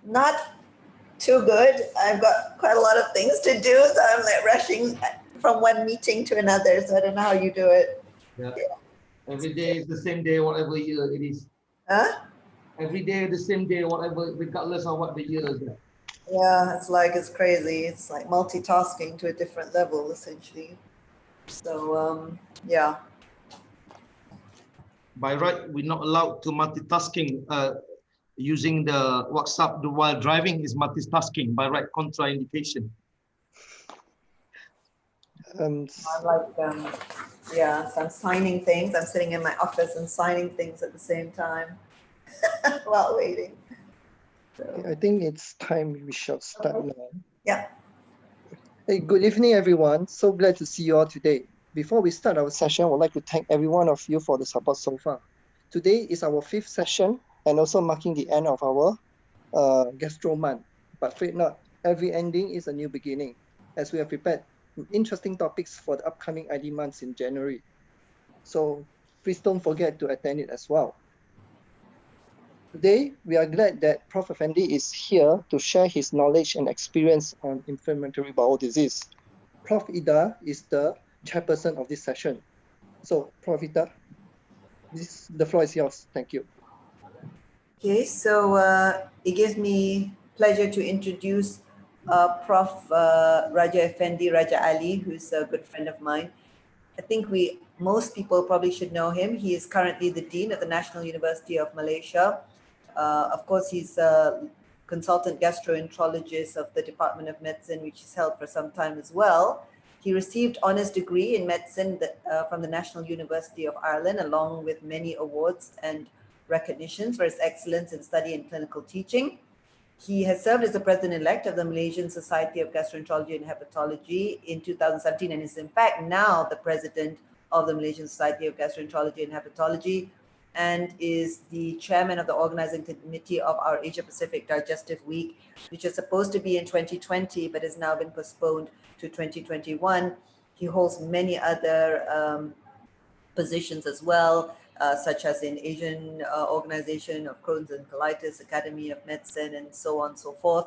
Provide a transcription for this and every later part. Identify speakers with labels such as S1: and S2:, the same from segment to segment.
S1: Not too good. I've got quite a lot of things to do, so I'm like rushing from one meeting to another. So I don't know how you do it.
S2: Yeah. Every day is the same day, whatever year it is.
S1: Huh?
S2: Every day the same day, whatever, regardless of what the year is.
S1: Yeah, it's crazy. It's like multitasking to a different level, essentially. So yeah.
S2: By right, we're not allowed to multitasking. Using the WhatsApp while driving is multitasking. By right, contraindication.
S1: I'm like, yeah, so I'm signing things. I'm sitting in my office and signing things at the same time while waiting. So,
S3: I think it's time we shall start now.
S1: yeah.
S3: Hey, good evening, everyone. So glad to see you all today. Before we start our session, I would like to thank every one of you for the support so far. Today is our 5th session and also marking the end of our gastro month. But fret not, every ending is a new beginning, as we have prepared interesting topics for the upcoming ID months in January. So please don't forget to attend it as well. Today, we are glad that Prof. Affendi is here to share his knowledge and experience on inflammatory bowel disease. Prof. Ida is the chairperson of this session. So, Prof. Ida, the floor is yours. Thank you.
S1: Okay, so it gives me pleasure to introduce Prof. Raja Affendi, Raja Ali, who's a good friend of mine. I think most people probably should know him. He is currently the Dean of the National University of Malaysia. Of course, he's a consultant gastroenterologist of the Department of Medicine, which he's held for some time as well. He received honours degree in medicine from the National University of Ireland, along with many awards and recognitions for his excellence in study and clinical teaching. He has served as the president-elect of the Malaysian Society of Gastroenterology and Hepatology in 2017 and is in fact now the president of the Malaysian Society of Gastroenterology and Hepatology and is the chairman of the organizing committee of our Asia Pacific Digestive Week, which is supposed to be in 2020 but has now been postponed to 2021. He holds many other positions as well, such as in Asian Organization of Crohn's and Colitis, Academy of Medicine, and so on and so forth.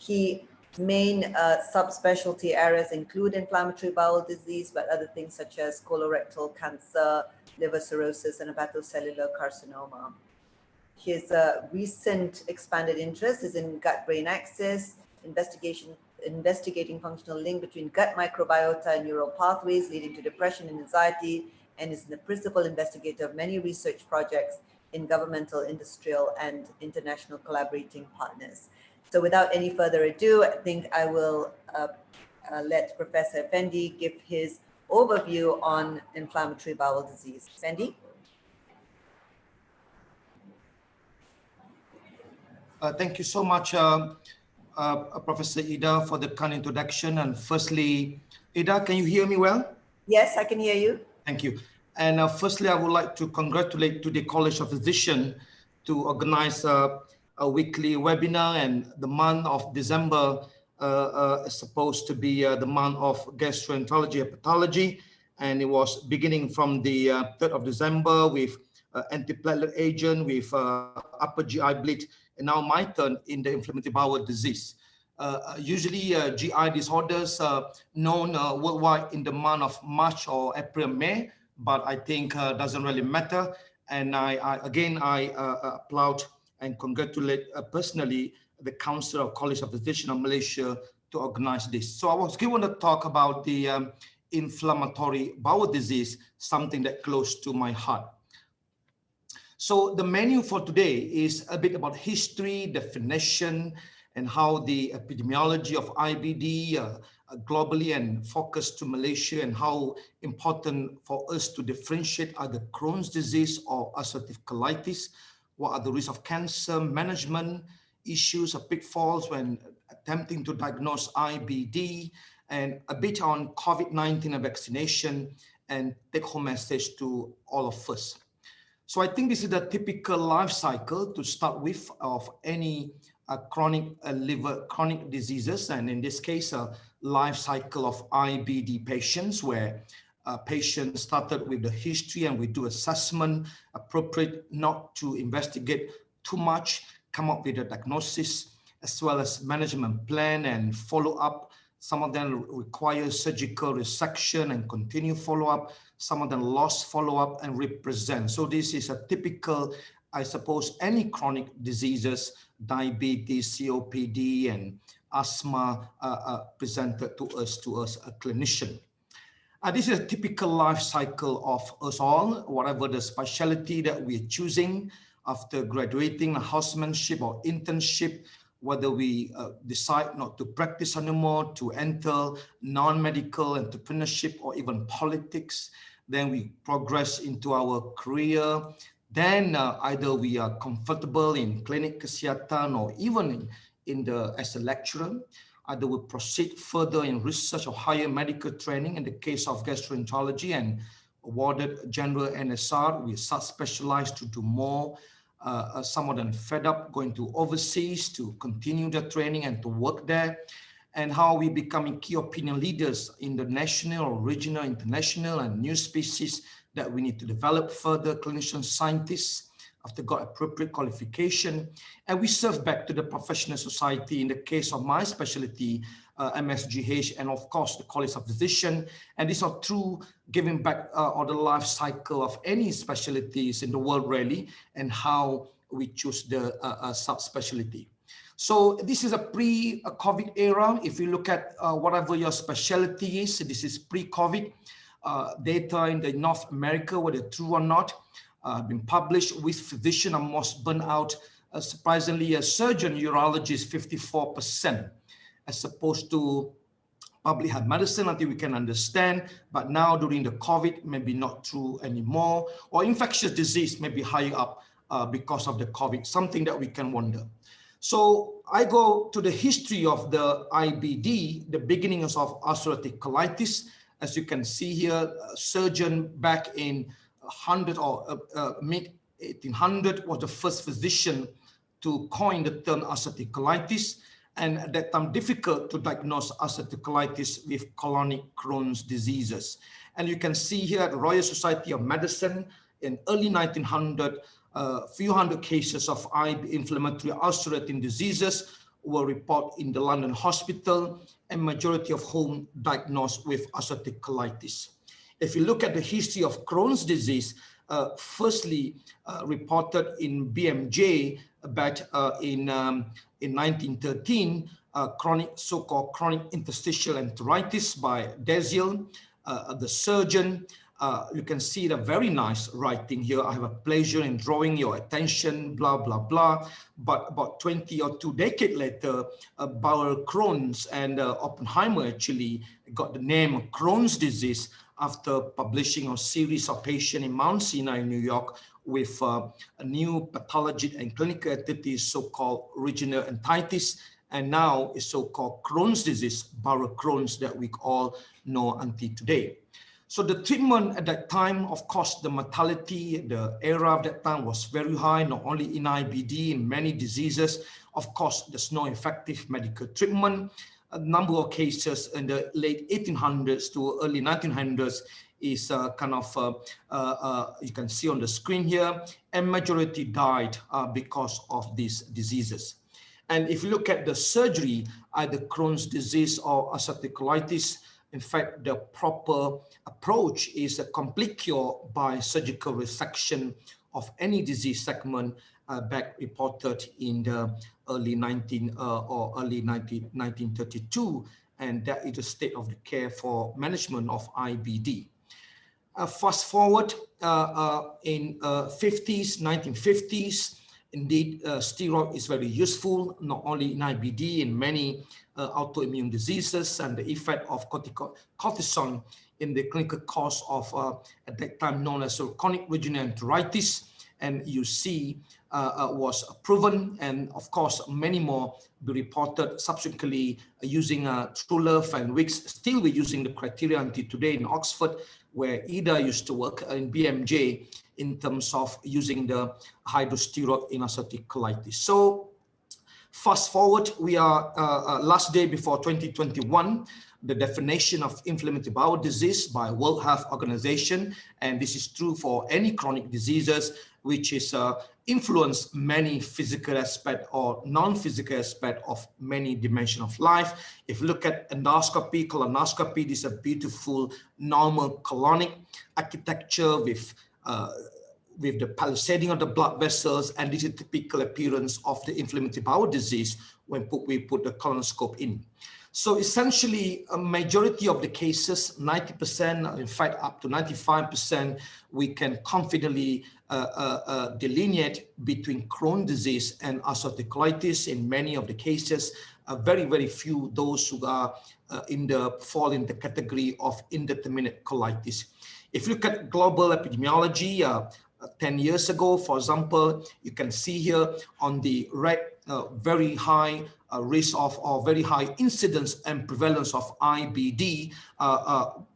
S1: His main subspecialty areas include inflammatory bowel disease, but other things such as colorectal cancer, liver cirrhosis, and hepatocellular carcinoma. His recent expanded interest is in gut-brain axis, investigating functional link between gut microbiota and neural pathways leading to depression and anxiety, and is the principal investigator of many research projects in governmental, industrial, and international collaborating partners. So without any further ado, I think I will let Professor Affendi give his overview on inflammatory bowel disease. Affendi?
S2: Thank you so much, Professor Ida, for the kind introduction. And firstly, Ida, can you hear me well?
S1: Yes, I can hear you.
S2: Thank you. And firstly, I would like to congratulate to the College of Physicians to organize a weekly webinar, and the month of December is supposed to be the month of gastroenterology hepatology, and it was beginning from the 3rd of December with antiplatelet agent, with upper GI bleed, and now my turn in the inflammatory bowel disease. Usually GI disorders known worldwide in the month of March or April, May, but I think doesn't really matter. And I applaud and congratulate personally the Council of College of Physicians of Malaysia to organize this. So I was given to talk about the inflammatory bowel disease, something that close to my heart. So the menu for today is a bit about history, definition, and how the epidemiology of IBD globally and focus to Malaysia, and how important for us to differentiate either Crohn's disease or ulcerative colitis. What are the risks of cancer management, issues or pitfalls when attempting to diagnose IBD, and a bit on COVID-19 and vaccination, and take-home message to all of us. So I think this is the typical life cycle to start with of any chronic diseases, and in this case, a life cycle of IBD patients, where patients started with the history and we do assessment, appropriate not to investigate too much, come up with a diagnosis, as well as management plan and follow-up. Some of them require surgical resection and continue follow-up. Some of them lost follow-up and represent. So this is a typical, I suppose, any chronic diseases, diabetes, COPD, and asthma presented to us a clinician. This is a typical life cycle of us all, whatever the specialty that we're choosing after graduating, housemanship or internship, whether we decide not to practice anymore, to enter non-medical entrepreneurship or even politics, then we progress into our career. Then either we are comfortable in clinic kesihatan or even as a lecturer. Either we proceed further in research or higher medical training in the case of gastroenterology and awarded general NSR. We subspecialize to do more. Some of them fed up going to overseas to continue their training and to work there. And how we becoming key opinion leaders in the national or regional, international and new species that we need to develop further, clinician scientists after got appropriate qualification. And we serve back to the professional society in the case of my specialty, MSGH, and of course the College of Physician. And these are true giving back on the life cycle of any specialties in the world really, and how we choose the subspecialty. So this is a pre-COVID era. If you look at whatever your specialty is, this is pre-COVID data in the North America, whether true or not, been published with physician are most burnt out. Surprisingly, a surgeon urologist 54%, as opposed to public health medicine. I think we can understand, but now during the COVID, maybe not true anymore, or infectious disease may be higher up because of the COVID, something that we can wonder. So I go to the history of the IBD, the beginnings of ulcerative colitis. As you can see here, a surgeon back in mid 1800 was the first physician to coin the term ulcerative colitis, and at that time difficult to diagnose ulcerative colitis with colonic Crohn's diseases. And you can see here at the Royal Society of Medicine in early 1900, few hundred cases of inflammatory ulcerative diseases were reported in the London hospital, and majority of whom diagnosed with ulcerative colitis. If you look at the history of Crohn's disease, firstly reported in BMJ back in 1913, so-called chronic interstitial enteritis by Desiel, the surgeon. You can see the very nice writing here. I have a pleasure in drawing your attention, blah, blah, blah. But about 20 or 2 decades later, Bowel, Crohn's, and Oppenheimer actually got the name Crohn's disease after publishing a series of patients in Mount Sinai, New York, with a new pathology and clinical entities, so-called regional entitis, and now is so-called Crohn's disease, Bowel Crohn's, that we all know until today. So the treatment at that time, of course, the mortality, the era of that time was very high, not only in IBD, in many diseases. Of course, there's no effective medical treatment. A number of cases in the late 1800s to early 1900s is you can see on the screen here, and majority died because of these diseases. And if you look at the surgery, either Crohn's disease or ulcerative colitis, in fact, the proper approach is a complete cure by surgical resection of any disease segment back reported in the early 1932, and that is the state of the care for management of IBD. Fast forward in 1950s, indeed, steroid is very useful, not only in IBD, in many autoimmune diseases, and the effect of cortisone in the clinical course of, at that time known as chronic regional enteritis, and you see was proven, and of course many more be reported subsequently using True Love and Wicks. Still we're using the criteria until today in Oxford, where Ida used to work in BMJ in terms of using the hydrosteroid in ulcerative colitis. So fast forward, we are last day before 2021, the definition of inflammatory bowel disease by World Health Organization, and this is true for any chronic diseases, which is influence many physical aspect or non-physical aspect of many dimensions of life. If you look at endoscopy, colonoscopy, this is a beautiful normal colonic architecture with the palisading of the blood vessels, and this is typical appearance of the inflammatory bowel disease when we put the colonoscope in. So essentially, a majority of the cases, 90%, in fact, up to 95%, we can confidently delineate between Crohn disease and ulcerative colitis. In many of the cases, very, very few those who are fall in the category of indeterminate colitis. If you look at global epidemiology, 10 years ago, for example, you can see here on the right, very high risk of or very high incidence and prevalence of IBD.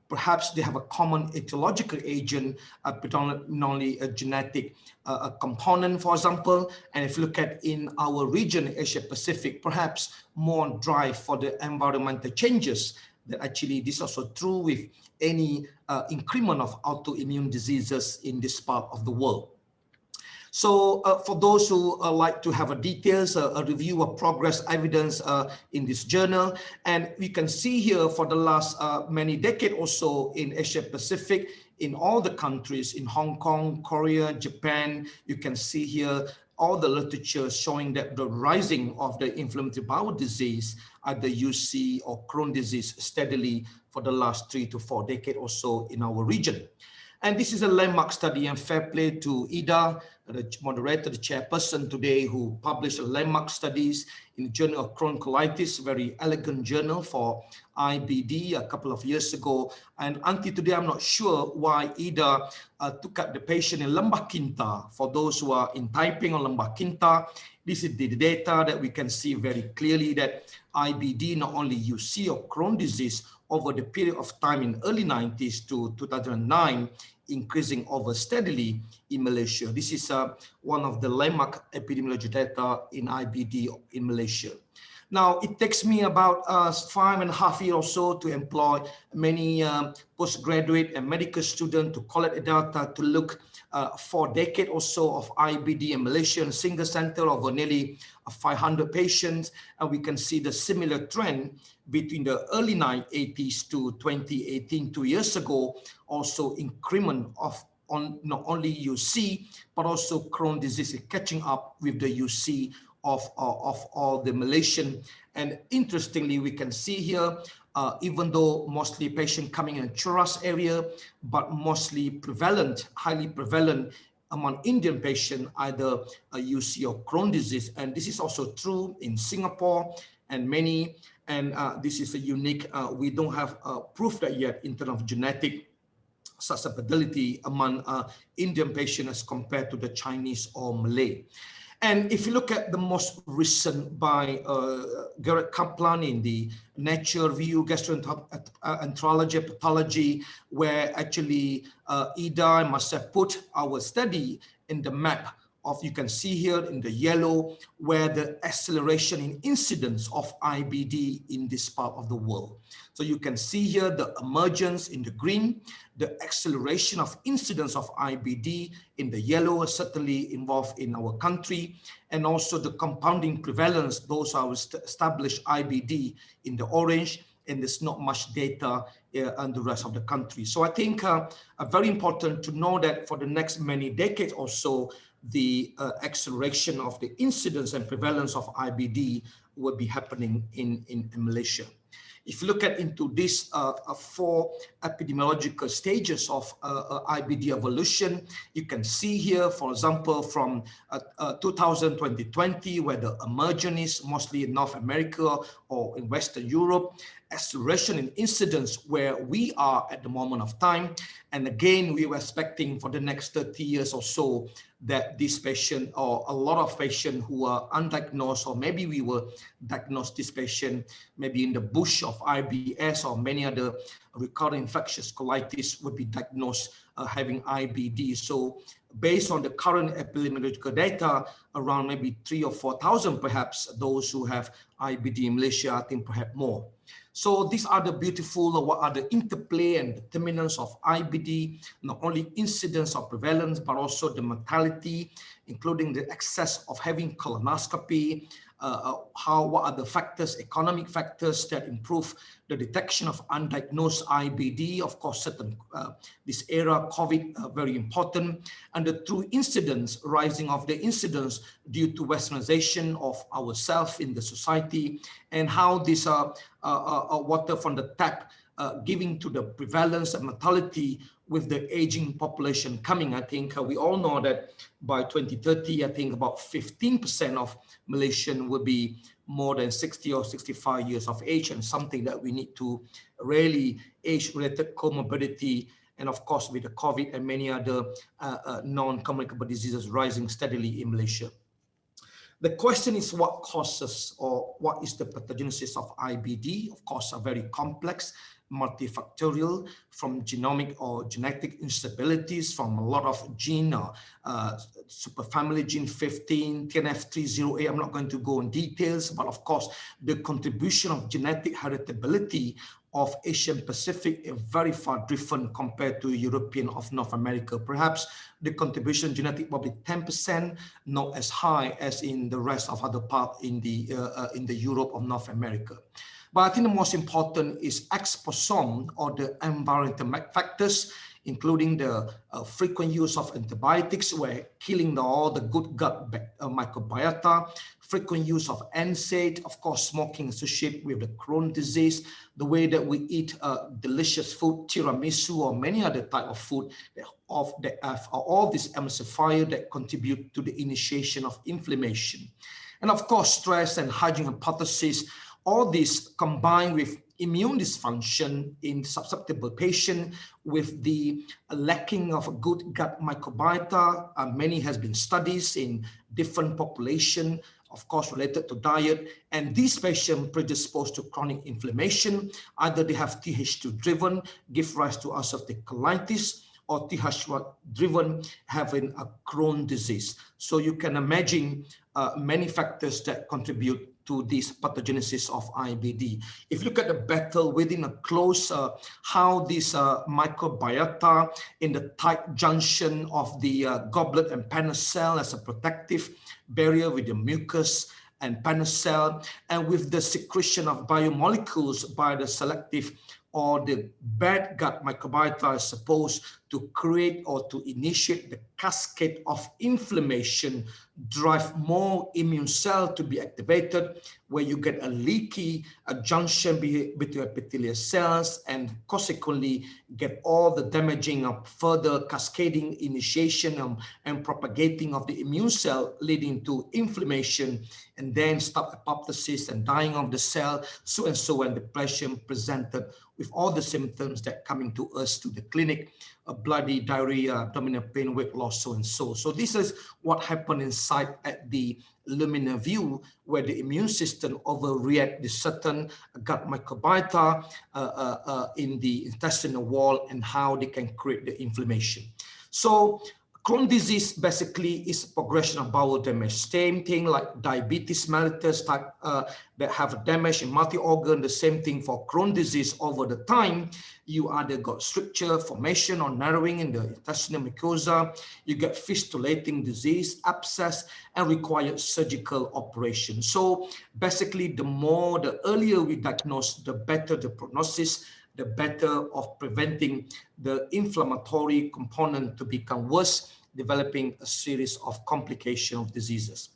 S2: Perhaps they have a common etiological agent, predominantly a genetic component, for example. And if you look at in our region, Asia Pacific, perhaps more drive for the environmental changes. That actually this is also true with any increment of autoimmune diseases in this part of the world. So for those who like to have a details, a review of progress evidence in this journal, and we can see here for the last many decades or so in Asia Pacific, in all the countries, in Hong Kong, Korea, Japan, you can see here all the literature showing that the rising of the inflammatory bowel disease, either UC or Crohn disease, steadily for the last 3 to 4 decades or so in our region. And this is a landmark study, and fair play to Ida, the moderator, the chairperson today, who published landmark studies in the Journal of Crohn Colitis, very elegant journal for IBD a couple of years ago. And until today, I'm not sure why Ida took up the patient in Lembah Kinta. For those who are in Taiping or Lembah Kinta, this is the data that we can see very clearly that IBD, not only UC or Crohn disease, over the period of time in early 90s to 2009, increasing over steadily in Malaysia. This is one of the landmark epidemiology data in IBD in Malaysia. Now, it takes me about 5.5 years or so to employ many postgraduate and medical students to collect the data to look for a decade or so of IBD in Malaysia in a single center over nearly 500 patients. And we can see the similar trend between the early 1980s to 2018, 2 years ago, also increment of not only UC, but also Crohn disease catching up with the UC of all the Malaysian. And interestingly, we can see here, even though mostly patient coming in Cheras area, but mostly prevalent, highly prevalent among Indian patients, either UC or Crohn disease. And this is also true in Singapore and many, and this is a unique, we don't have proof that yet in terms of genetic susceptibility among Indian patients as compared to the Chinese or Malay. And if you look at the most recent by Garrett Kaplan in the Nature Review, Gastroenterology, Pathology, where actually Ida and myself put our study in the map of, you can see here in the yellow, where the acceleration in incidence of IBD in this part of the world. So you can see here the emergence in the green, the acceleration of incidence of IBD in the yellow, certainly involved in our country, and also the compounding prevalence, those are established IBD in the orange, and there's not much data on the rest of the country. So I think very important to know that for the next many decades or so, the acceleration of the incidence and prevalence of IBD will be happening in Malaysia. If you look at into these 4 epidemiological stages of IBD evolution, you can see here, for example, from 2020, where the emergence is mostly in North America or in Western Europe, acceleration in incidence where we are at the moment of time. And again, we were expecting for the next 30 years or so that this patient or a lot of patients who are undiagnosed, or maybe we will diagnose this patient maybe in the bush of IBS or many other recurrent infectious colitis would be diagnosed having IBD. So based on the current epidemiological data, around maybe 3,000 or 4,000, perhaps those who have IBD in Malaysia, I think perhaps more. So these are the beautiful, what are the interplay and determinants of IBD, not only incidence or prevalence, but also the mortality, including the excess of having colonoscopy, what are the factors, economic factors that improve the detection of undiagnosed IBD. Of course, certain this era, COVID, very important, and the true incidence, rising of the incidence due to westernization of ourselves in the society, and how this water from the tap giving to the prevalence and mortality with the aging population coming. I think we all know that by 2030, I think about 15% of Malaysian will be more than 60 or 65 years of age, and something that we need to really age-related comorbidity, and of course with the COVID and many other non-communicable diseases rising steadily in Malaysia. The question is what causes or what is the pathogenesis of IBD? Of course, are very complex, multifactorial, from genomic or genetic instabilities, from a lot of gene, superfamily gene 15, TNF308. I'm not going to go in details, but of course, the contribution of genetic heritability of Asian Pacific is very far different compared to European of North America. Perhaps the contribution genetic will be 10%, not as high as in the rest of other part in the Europe of North America. But I think the most important is exposome, or the environmental factors, including the frequent use of antibiotics, where killing all the good gut microbiota, frequent use of NSAID, of course, smoking associated with the Crohn disease, the way that we eat delicious food, tiramisu, or many other type of food that have all these emulsifiers that contribute to the initiation of inflammation. And of course, stress and hygiene hypothesis, all this combined with immune dysfunction in susceptible patient with the lacking of a good gut microbiota. Many has been studies in different population, of course, related to diet, and these patients predisposed to chronic inflammation. Either they have Th2 driven, give rise to ulcerative colitis, or Th1 driven, having a Crohn disease. So you can imagine many factors that contribute to this pathogenesis of IBD. If you look at the battle within a close, how this microbiota in the tight junction of the goblet and Panner cell as a protective barrier with the mucus and Panner cell, and with the secretion of biomolecules by the selective or the bad gut microbiota is supposed to create or to initiate the cascade of inflammation, drive more immune cell to be activated, where you get a leaky junction between epithelial cells, and consequently get all the damaging of further cascading initiation and propagating of the immune cell, leading to inflammation, and then stop apoptosis and dying of the cell, so and so, and the patient presented with all the symptoms that coming to us to the clinic, bloody diarrhea, abdominal pain, weight loss, so and so. So this is what happened inside at the luminal view, where the immune system overreact the certain gut microbiota in the intestinal wall, and how they can create the inflammation. So Crohn disease basically is progression of bowel damage. Same thing like diabetes mellitus type that have damage in multi-organ. The same thing for Crohn disease. Over the time, you either got stricture, formation, or narrowing in the intestinal mucosa. You get fistulating disease, abscess, and require surgical operation. So basically, the earlier we diagnose, the better the prognosis, the better of preventing the inflammatory component to become worse, developing a series of complications of diseases.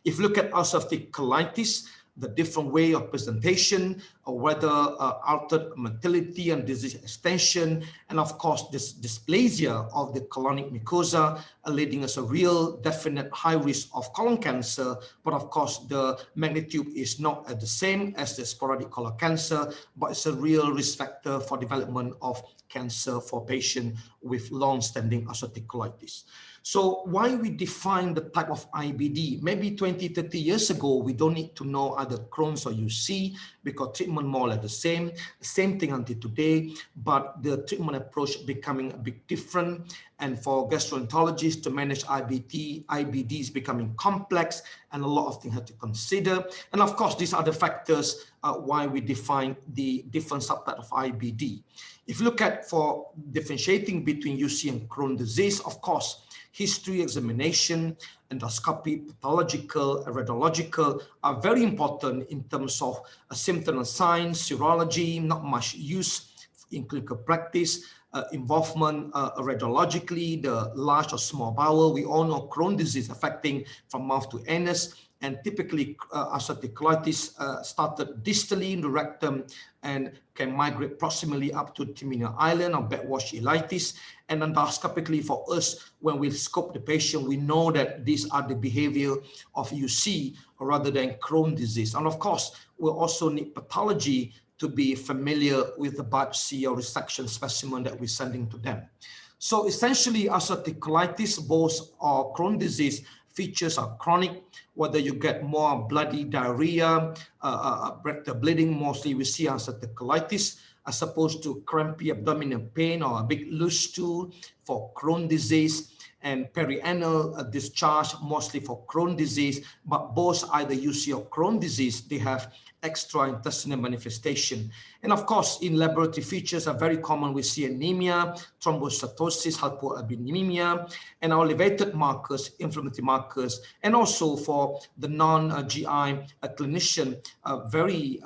S2: If you look at ulcerative colitis, the different way of presentation, or whether altered motility and disease extension, and of course this dysplasia of the colonic mucosa, leading us a real definite high risk of colon cancer. But of course the magnitude is not the same as the sporadic colon cancer, but it's a real risk factor for development of cancer for patients with long-standing ulcerative colitis. So why we define the type of IBD? Maybe 20, 30 years ago, we don't need to know either Crohn's or UC because treatment more or less the same thing until today, but the treatment approach becoming a bit different. And for gastroenterologists to manage IBD is becoming complex and a lot of things have to consider. And of course, these are the factors why we define the different subtype of IBD. If you look at for differentiating between UC and Crohn disease, of course, history, examination, endoscopy, pathological, radiological are very important in terms of symptom and signs, serology, not much use in clinical practice, involvement radiologically, the large or small bowel. We all know Crohn disease affecting from mouth to anus, and typically ulcerative colitis started distally in the rectum and can migrate proximally up to terminal island or backwash ileitis. And endoscopically for us, when we scope the patient, we know that these are the behavior of UC rather than Crohn disease. And of course, we'll also need pathology to be familiar with the biopsy or resection specimen that we're sending to them. So essentially, ulcerative colitis, both or Crohn disease features are chronic, whether you get more bloody diarrhea, rectal bleeding, mostly we see ulcerative colitis, as opposed to crampy abdominal pain or a big loose stool for Crohn disease, and perianal discharge, mostly for Crohn disease, but both either UC or Crohn disease, they have extraintestinal manifestation. And of course, in laboratory features are very common. We see anemia, thrombocytosis, hypoalbuminemia, and our elevated markers, inflammatory markers, and also for the non-GI clinician, very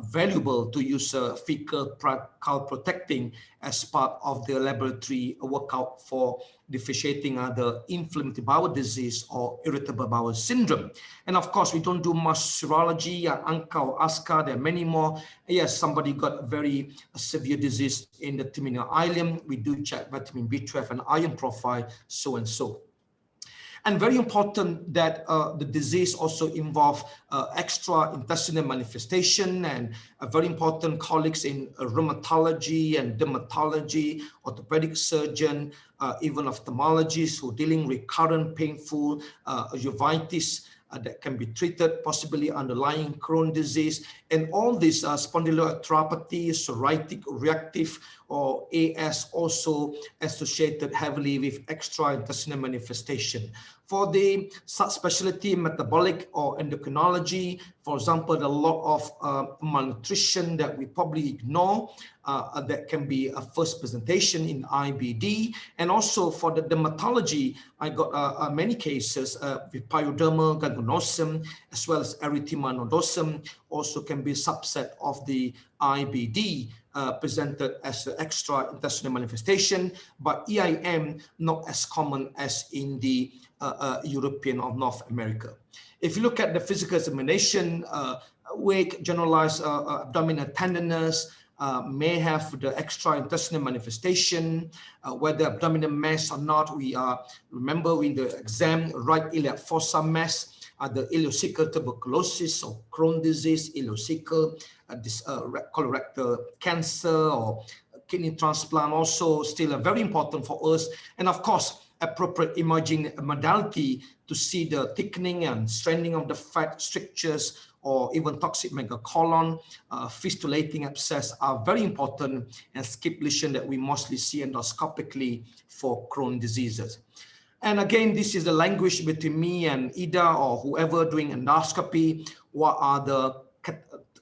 S2: valuable to use fecal calprotectin as part of the laboratory workup for differentiating the inflammatory bowel disease or irritable bowel syndrome. And of course, we don't do much serology, ANCA or ASCA, there are many more. Yes, somebody got very severe disease in the terminal ileum. We do check vitamin B12 and iron profile, so and so. And very important that the disease also involves extraintestinal manifestation, and very important colleagues in rheumatology and dermatology, orthopedic surgeon, even ophthalmologists who are dealing with recurrent painful uveitis that can be treated, possibly underlying Crohn disease, and all these spondyloarthropathy, psoriatic, reactive, or AS also associated heavily with extraintestinal manifestation. For the subspecialty metabolic or endocrinology, for example, a lot of malnutrition that we probably ignore, that can be a first presentation in IBD. And also for the dermatology, I got many cases with pyodermal gangrenosum as well as erythema nodosum, also can be a subset of the IBD, presented as an extraintestinal manifestation, but EIM not as common as in the European or North America. If you look at the physical examination, weak generalized abdominal tenderness, may have the extraintestinal manifestation, whether abdominal mass or not. We remember in the exam, right iliac fossa mass, the ileocecal tuberculosis or Crohn disease, ileocecal, colorectal cancer or kidney transplant also still very important for us. And of course, appropriate imaging modality to see the thickening and straining of the fat strictures or even toxic megacolon, fistulating abscess are very important, and skip lesion that we mostly see endoscopically for Crohn diseases. And again, this is the language between me and Ida or whoever doing endoscopy. What are the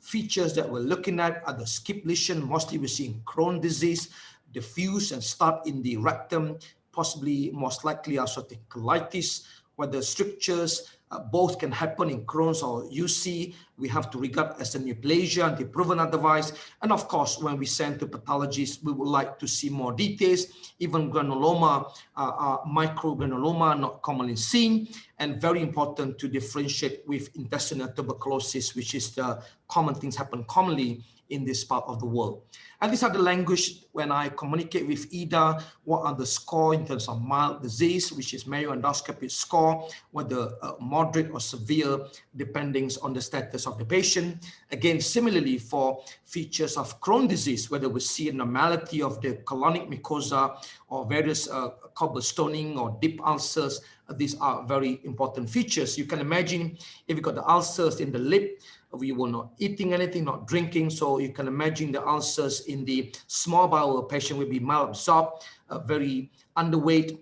S2: features that we're looking at? Are the skip lesion, mostly we see in Crohn disease, diffuse and start in the rectum, possibly most likely ulcerative colitis, whether strictures, both can happen in Crohn's or UC. We have to regard as a neoplasia until proven otherwise. And of course, when we send to pathologists, we would like to see more details. Even granuloma, microgranuloma, not commonly seen. and very important to differentiate with intestinal tuberculosis, which is the common things happen commonly in this part of the world. And these are the language when I communicate with Ida, what are the score in terms of mild disease, which is Mayo endoscopy score, whether moderate or severe, depending on the status of the patient. Again, similarly for features of Crohn disease, whether we see a normality of the colonic mucosa or various cobblestoning or deep ulcers, these are very important features. You can imagine if you got the ulcers in the lip, we were not eating anything, not drinking. So you can imagine the ulcers in the small bowel patient will be malabsorbed, very underweight.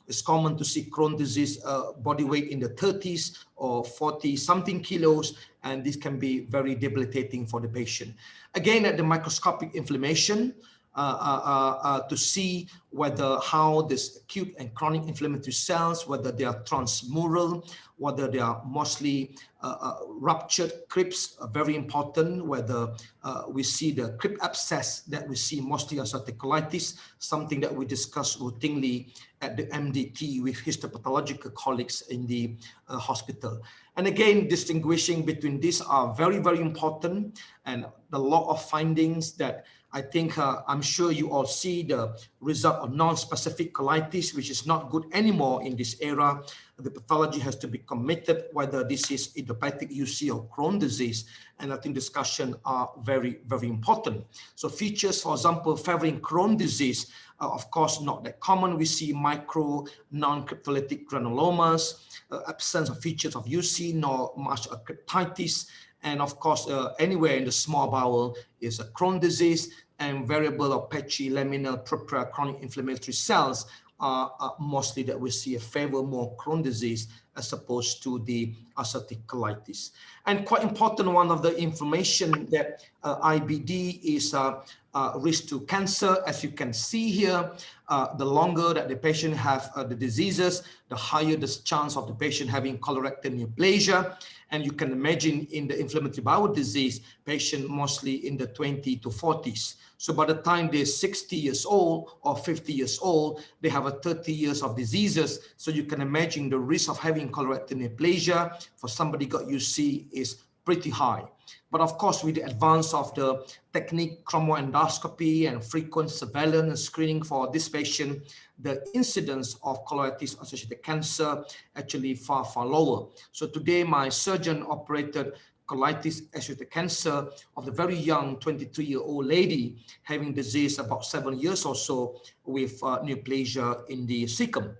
S2: It's common to see Crohn disease body weight in the 30s or 40 something kilos, and this can be very debilitating for the patient. Again, at the microscopic inflammation, to see whether how this acute and chronic inflammatory cells, whether they are transmural, whether they are mostly ruptured crypts, very important, whether we see the crypt abscess that we see mostly as colitis, something that we discuss routinely at the MDT with histopathological colleagues in the hospital. And again, distinguishing between these are very, very important, and a lot of findings that I think I'm sure you all see the result of non-specific colitis, which is not good anymore in this era. The pathology has to be committed, whether this is idiopathic UC or Crohn disease. And I think discussion are very, very important. So features, for example, favoring Crohn disease, of course, not that common. We see micro non-cryptolytic granulomas, absence of features of UC, nor much cryptitis. And of course, anywhere in the small bowel is a Crohn disease, and variable or patchy laminal propria chronic inflammatory cells are mostly that we see a favor more Crohn disease as opposed to the ulcerative colitis. And quite important, one of the information that IBD is risk to cancer. As you can see here, the longer that the patient have the diseases, the higher the chance of the patient having colorectal neoplasia. And you can imagine in the inflammatory bowel disease, patient mostly in the 20 to 40s. So by the time they're 60 years old or 50 years old, they have a 30 years of diseases. So you can imagine the risk of having colorectal neoplasia for somebody got UC is pretty high. But of course, with the advance of the technique, chromoendoscopy and frequent surveillance and screening for this patient, the incidence of colitis-associated cancer actually far, far lower. So today, my surgeon operated colitis-associated cancer of the very young 23-year-old lady having disease about 7 years or so with neoplasia in the cecum.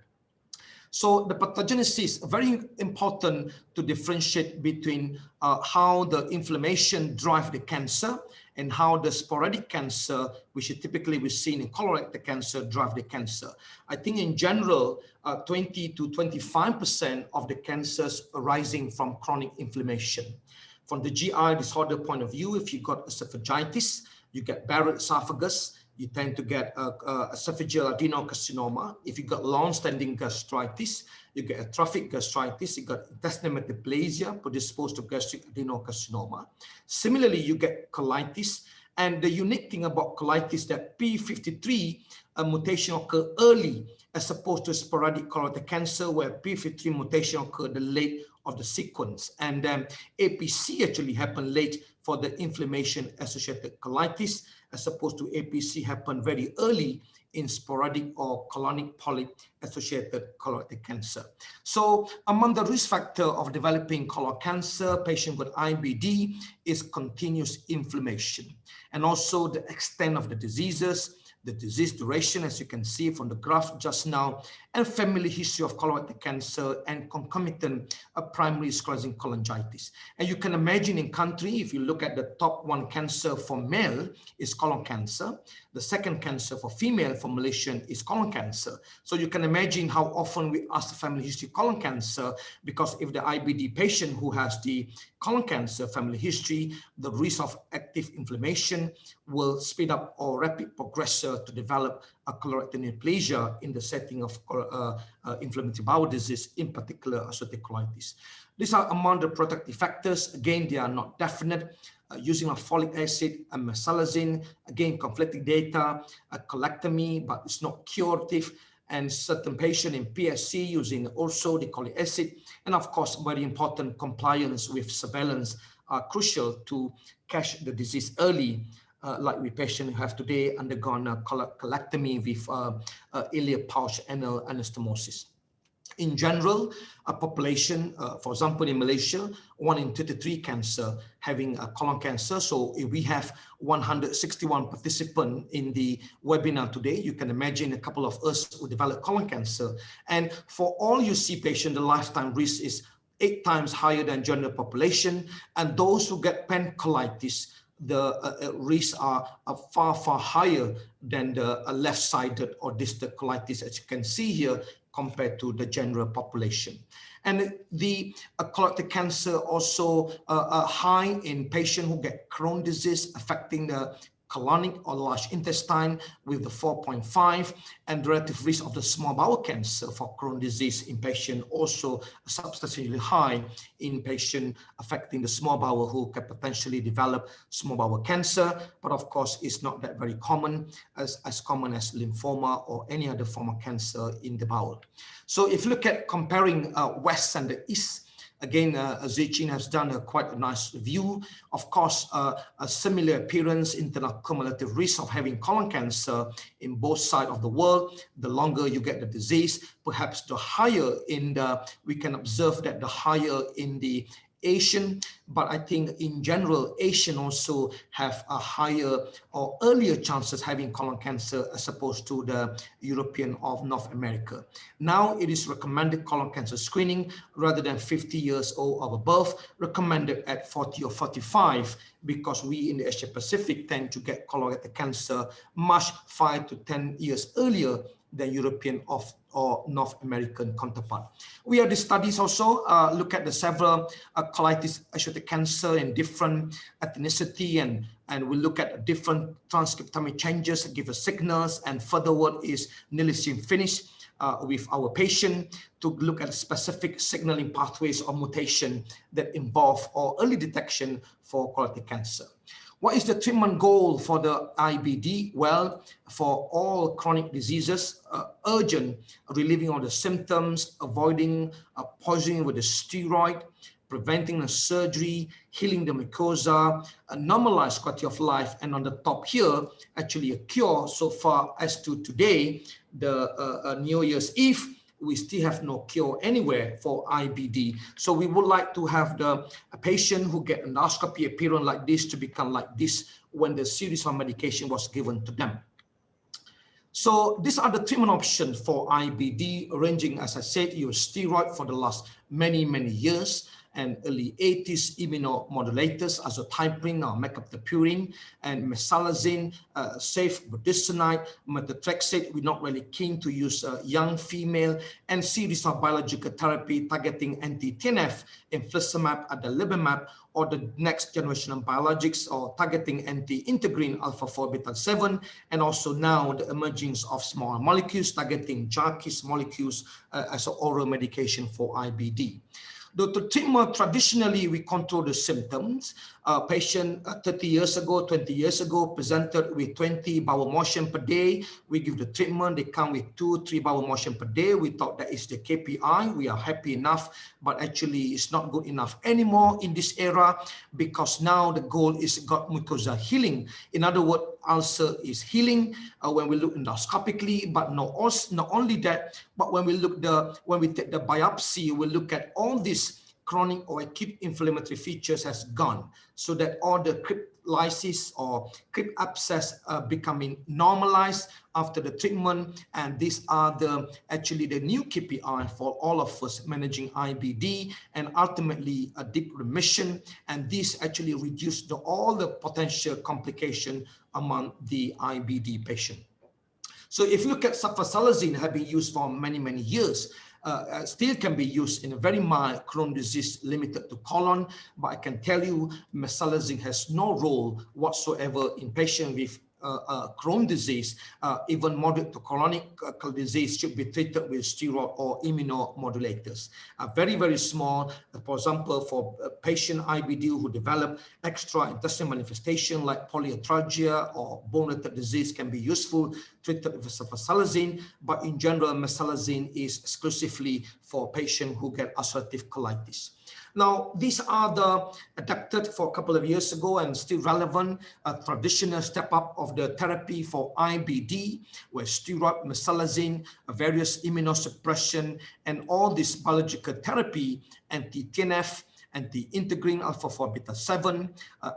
S2: So the pathogenesis, very important to differentiate between how the inflammation drives the cancer and how the sporadic cancer, which is typically we see in colorectal cancer, drive the cancer. I think in general, 20 to 25% of the cancers arising from chronic inflammation. From the GI disorder point of view, if you got esophagitis, you get Barrett esophagus, you tend to get esophageal adenocarcinoma. If you got long-standing gastritis, you get atrophic gastritis, you got intestinal metaplasia predisposed to gastric adenocarcinoma. Similarly, you get colitis. And the unique thing about colitis that P53 mutation occur early as opposed to sporadic colorectal cancer where P53 mutation occur the late of the sequence. And APC actually happened late for the inflammation-associated colitis as opposed to APC happen very early in sporadic or colonic polyp-associated colorectal cancer. So among the risk factor of developing colorectal cancer, patient with IBD is continuous inflammation. And also the extent of the diseases, the disease duration, as you can see from the graph just now, and family history of colorectal cancer and concomitant primary sclerosing cholangitis. And you can imagine in country, if you look at the top one cancer for male is colon cancer, the second cancer for female for Malaysian is colon cancer. So you can imagine how often we ask the family history colon cancer, because if the IBD patient who has the colon cancer family history, the risk of active inflammation will speed up or rapid progressor to develop a colorectal neoplasia in the setting of inflammatory bowel disease, in particular ulcerative colitis. These are among the protective factors. Again, they are not definite. Using a folic acid and mesalazine, again, conflicting data, a colectomy, but it's not curative. And certain patient in PSC using also the colic acid And of course, very important, compliance with surveillance are crucial to catch the disease early, like we patients who have today undergone a colectomy with ileal pouch anal anastomosis. In general, a population, for example, in Malaysia, 1 in 33 cancer having a colon cancer. So if we have 161 participants in the webinar today, you can imagine a couple of us who develop colon cancer. And for all UC patients, the lifetime risk is 8 times higher than general population. And those who get pancolitis, the risks are far, far higher than the left-sided or distal colitis, as you can see here, compared to the general population. And the colitic cancer also high in patients who get Crohn disease affecting the colonic or large intestine with the 4.5, and the relative risk of the small bowel cancer for Crohn disease in patients also substantially high in patients affecting the small bowel who can potentially develop small bowel cancer, but of course it's not that very common, as common as lymphoma or any other form of cancer in the bowel. So if you look at comparing West and the East, again, Zichin has done quite a nice review. Of course, a similar appearance in terms of cumulative risk of having colon cancer in both sides of the world. The longer you get the disease, perhaps the higher in the, we can observe that the higher in the Asian, but I think in general, Asian also have a higher or earlier chances having colon cancer as opposed to the European of North America. Now it is recommended colon cancer screening rather than 50 years old or above, recommended at 40 or 45, because we in the Asia Pacific tend to get colorectal cancer much 5 to 10 years earlier than European or North American counterpart. We have the studies also look at the several colitis associated cancer in different ethnicity, and we look at different transcriptomic changes, give us signals, and furtherward is Nielsen finish with our patient to look at specific signaling pathways or mutation that involve or early detection for colitic cancer. What is the treatment goal for the IBD? Well, for all chronic diseases, urgent relieving of the symptoms, avoiding poisoning with the steroid, preventing the surgery, healing the mucosa, a normalized quality of life, and on the top here, actually a cure. So far as to today, the New Year's Eve, we still have no cure anywhere for IBD. So we would like to have a patient who get endoscopy appearance like this to become like this when the series of medication was given to them. So these are the treatment options for IBD, ranging, as I said, your steroid for the last many, many years, and early 80s immunomodulators, azathioprine or mercaptopurine, and mesalazine, safe budesonide, methotrexate. We're not really keen to use young female, and series of biological therapy targeting anti-TNF, infliximab, adalimumab, or the next generation of biologics, or targeting anti-integrin alpha-4 beta-7, and also now the emergence of small molecules targeting JAK molecules as an oral medication for IBD. The treatment, traditionally, we control the symptoms. Patient 30 years ago, 20 years ago, presented with 20 bowel motion per day. We give the treatment. They come with 2-3 bowel motion per day. We thought that is the KPI. We are happy enough, but actually it's not good enough anymore in this era, because now the goal is gut mucosa healing. In other words, ulcer is healing when we look endoscopically, but not only that, but when we take the biopsy, we look at all these chronic or acute inflammatory features has gone, so that all the crypt lysis or crypt abscess becoming normalized after the treatment. And these are actually the new KPI for all of us managing IBD, and ultimately a deep remission. And this actually reduced all the potential complication among the IBD patient. So if you look at sulfasalazine, have been used for many, many years, still can be used in a very mild Crohn disease limited to colon, but I can tell you mesalazine has no role whatsoever in patients with Crohn disease, even moderate to chronic disease should be treated with steroid or immunomodulators. Very, very small. For example, for patient IBD who develop extra intestinal manifestation like polyarthralgia or bone-related disease can be useful, treated with sulfasalazine, but in general, mesalazine is exclusively for patients who get ulcerative colitis. Now, these are the adapted for a couple of years ago and still relevant traditional step up of the therapy for IBD, where steroid, mesalazine, various immunosuppression, and all this biological therapy, anti-TNF, anti-integrin alpha-4 beta-7,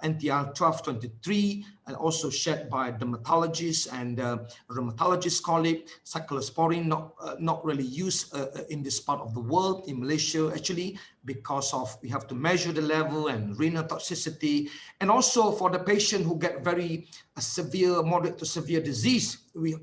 S2: anti-IL-12/23, and also shared by dermatologists and rheumatologists call it. Cyclosporine, not really used in this part of the world, in Malaysia actually, because of we have to measure the level and renal toxicity. And also for the patient who get very severe, moderate to severe disease,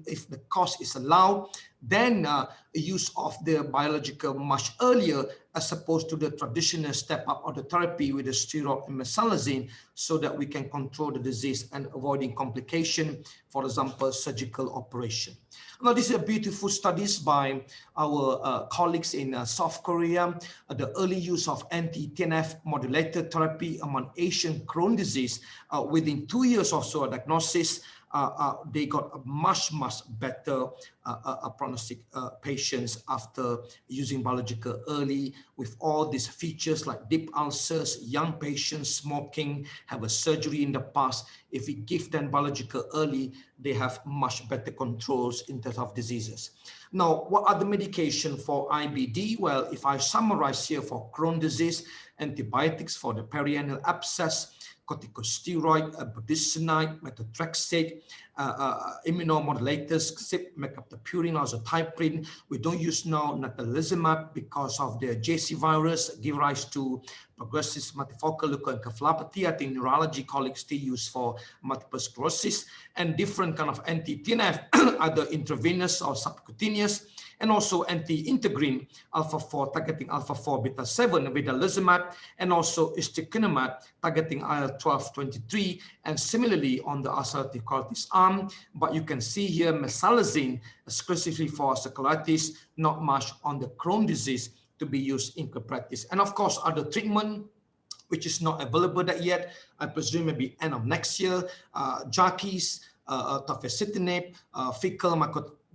S2: if the cost is allowed, then use of the biological much earlier as opposed to the traditional step up of the therapy with the steroid and mesalazine, so that we can control the disease and avoiding complication, for example, surgical operation. Now, these are beautiful studies by our colleagues in South Korea, the early use of anti-TNF modulated therapy among Asian Crohn disease. Within 2 years or so diagnosis, they got a much better prognostic patients after using biological early, with all these features like deep ulcers, young patients, smoking, have a surgery in the past. If we give them biological early, they have much better controls in terms of diseases. Now, what are the medication for IBD? Well, if I summarize here for Crohn disease, antibiotics for the perianal abscess, corticosteroid, budesonide, methotrexate, immunomodulators, megapentapurine, azathioprine. We don't use now natalizumab because of the JC virus give rise to progressive multifocal leukoencephalopathy. I think neurology colleagues still use for multiple sclerosis, and different kind of anti-TNF, either intravenous or subcutaneous, and also anti-integrin alpha-4 targeting alpha-4 beta-7 vedolizumab, and also ustekinumab targeting IL-12/23, and similarly on the ulcerative colitis arm. But you can see here mesalazine exclusively for colitis, not much on the Crohn disease to be used in practice. And of course, other treatment which is not available yet, I presume maybe end of next year, JAKis, tafasitamab, fecal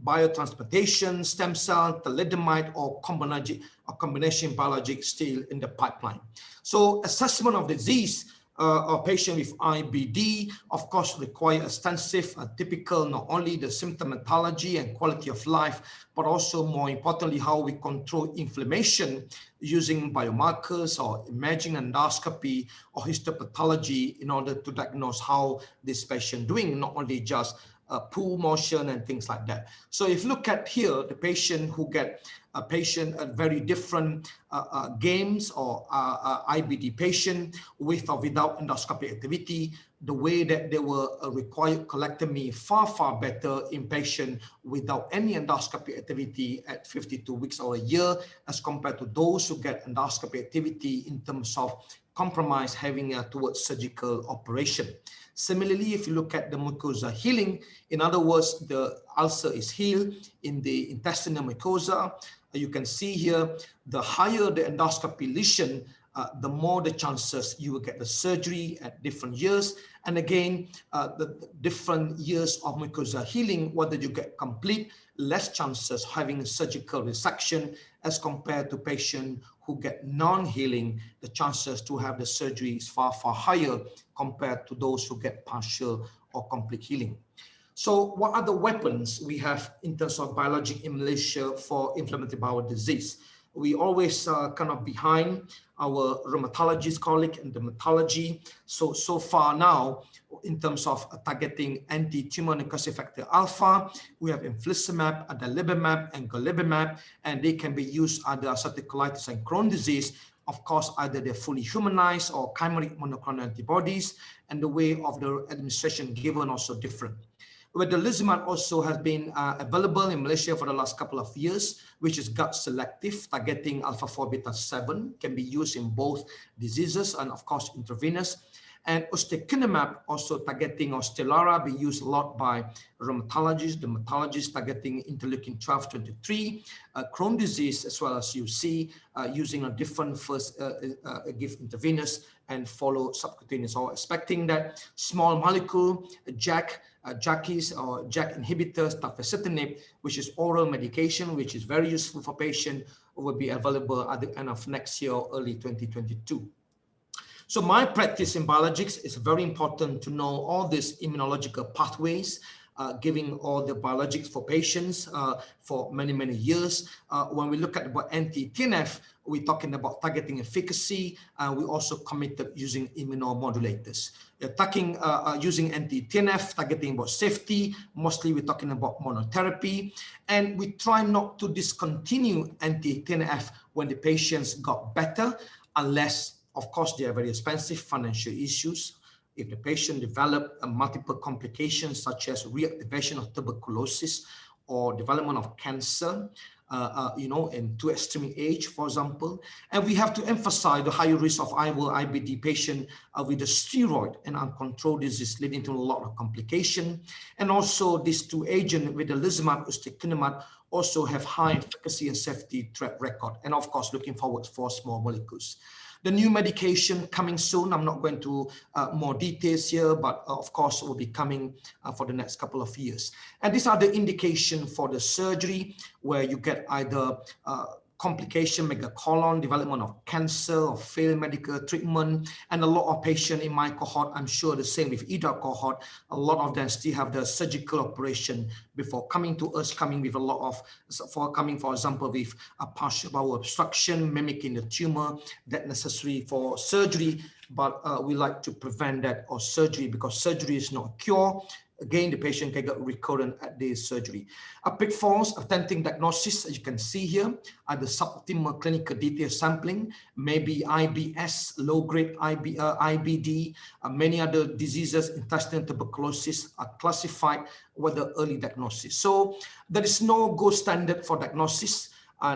S2: biotransplantation, stem cell, thalidomide, or combination biologics still in the pipeline. So assessment of disease of patient with IBD, of course, require extensive, typical, not only the symptomatology and quality of life, but also more importantly, how we control inflammation using biomarkers or imaging endoscopy or histopathology in order to diagnose how this patient doing, not only just pool motion and things like that. So if you look at here, the patient who get a patient at very different games or IBD patient with or without endoscopic activity, the way that they will require colectomy far better in patient without any endoscopic activity at 52 weeks or a year, as compared to those who get endoscopic activity in terms of compromise having towards surgical operation. Similarly, if you look at the mucosa healing, in other words, the ulcer is healed in the intestinal mucosa. You can see here, the higher the endoscopy lesion, the more the chances you will get the surgery at different years. And again, the different years of mucosa healing, whether you get complete, less chances having a surgical resection as compared to patients who get non-healing. The chances to have the surgery is far higher compared to those who get partial or complete healing. So what are the weapons we have in terms of biologic in Malaysia for inflammatory bowel disease? We always kind of behind our rheumatologist colleague and dermatology. So far now, in terms of targeting anti-tumor necrosis factor alpha, we have infliximab, adalimumab, and golimumab, and they can be used under ulcerative colitis and Crohn disease. Of course, either they're fully humanized or chimeric monoclonal antibodies, and the way of the administration given also different. Vedolizumab also has been available in Malaysia for the last couple of years, which is gut selective, targeting alpha-4 beta-7, can be used in both diseases and of course intravenous. And ustekinumab, also targeting Stelara, being used a lot by rheumatologists, dermatologists, targeting interleukin 12-23, Crohn disease, as well as UC, using a different first give intravenous and follow subcutaneous. So expecting that small molecule JAKs or JAK inhibitors, tafasitamab, which is oral medication, which is very useful for patients, will be available at the end of next year or early 2022. So my practice in biologics is very important to know all these immunological pathways, giving all the biologics for patients for many, many years. When we look at about anti-TNF, we're talking about targeting efficacy, and we also committed using immunomodulators. Using anti-TNF, targeting about safety, mostly we're talking about monotherapy, and we try not to discontinue anti-TNF when the patients got better, unless of course, they are very expensive financial issues. If the patient develop multiple complications such as reactivation of tuberculosis or development of cancer, in too extreme age, for example. And we have to emphasize the higher risk of IBD patient with the steroid and uncontrolled disease leading to a lot of complication. And also these two agents, vedolizumab, ustekinumab, also have high efficacy and safety track record. And of course, looking forward for small molecules. The new medication coming soon. I'm not going to more details here, but of course will be coming for the next couple of years. And these are the indication for the surgery where you get either complication, megacolon, development of cancer or failed medical treatment. And a lot of patients in my cohort, I'm sure the same with either cohort, a lot of them still have the surgical operation before coming to us, coming with a lot of, for example, with a partial bowel obstruction, mimicking the tumor that necessary for surgery. But we like to prevent that or surgery, because surgery is not a cure. Again, the patient can get recurrent at the surgery. Pitfalls, attempting diagnosis, as you can see here, are the suboptimal clinical detail sampling, maybe IBS, low-grade IBD, many other diseases, intestinal tuberculosis are classified with the early diagnosis. So there is no gold standard for diagnosis.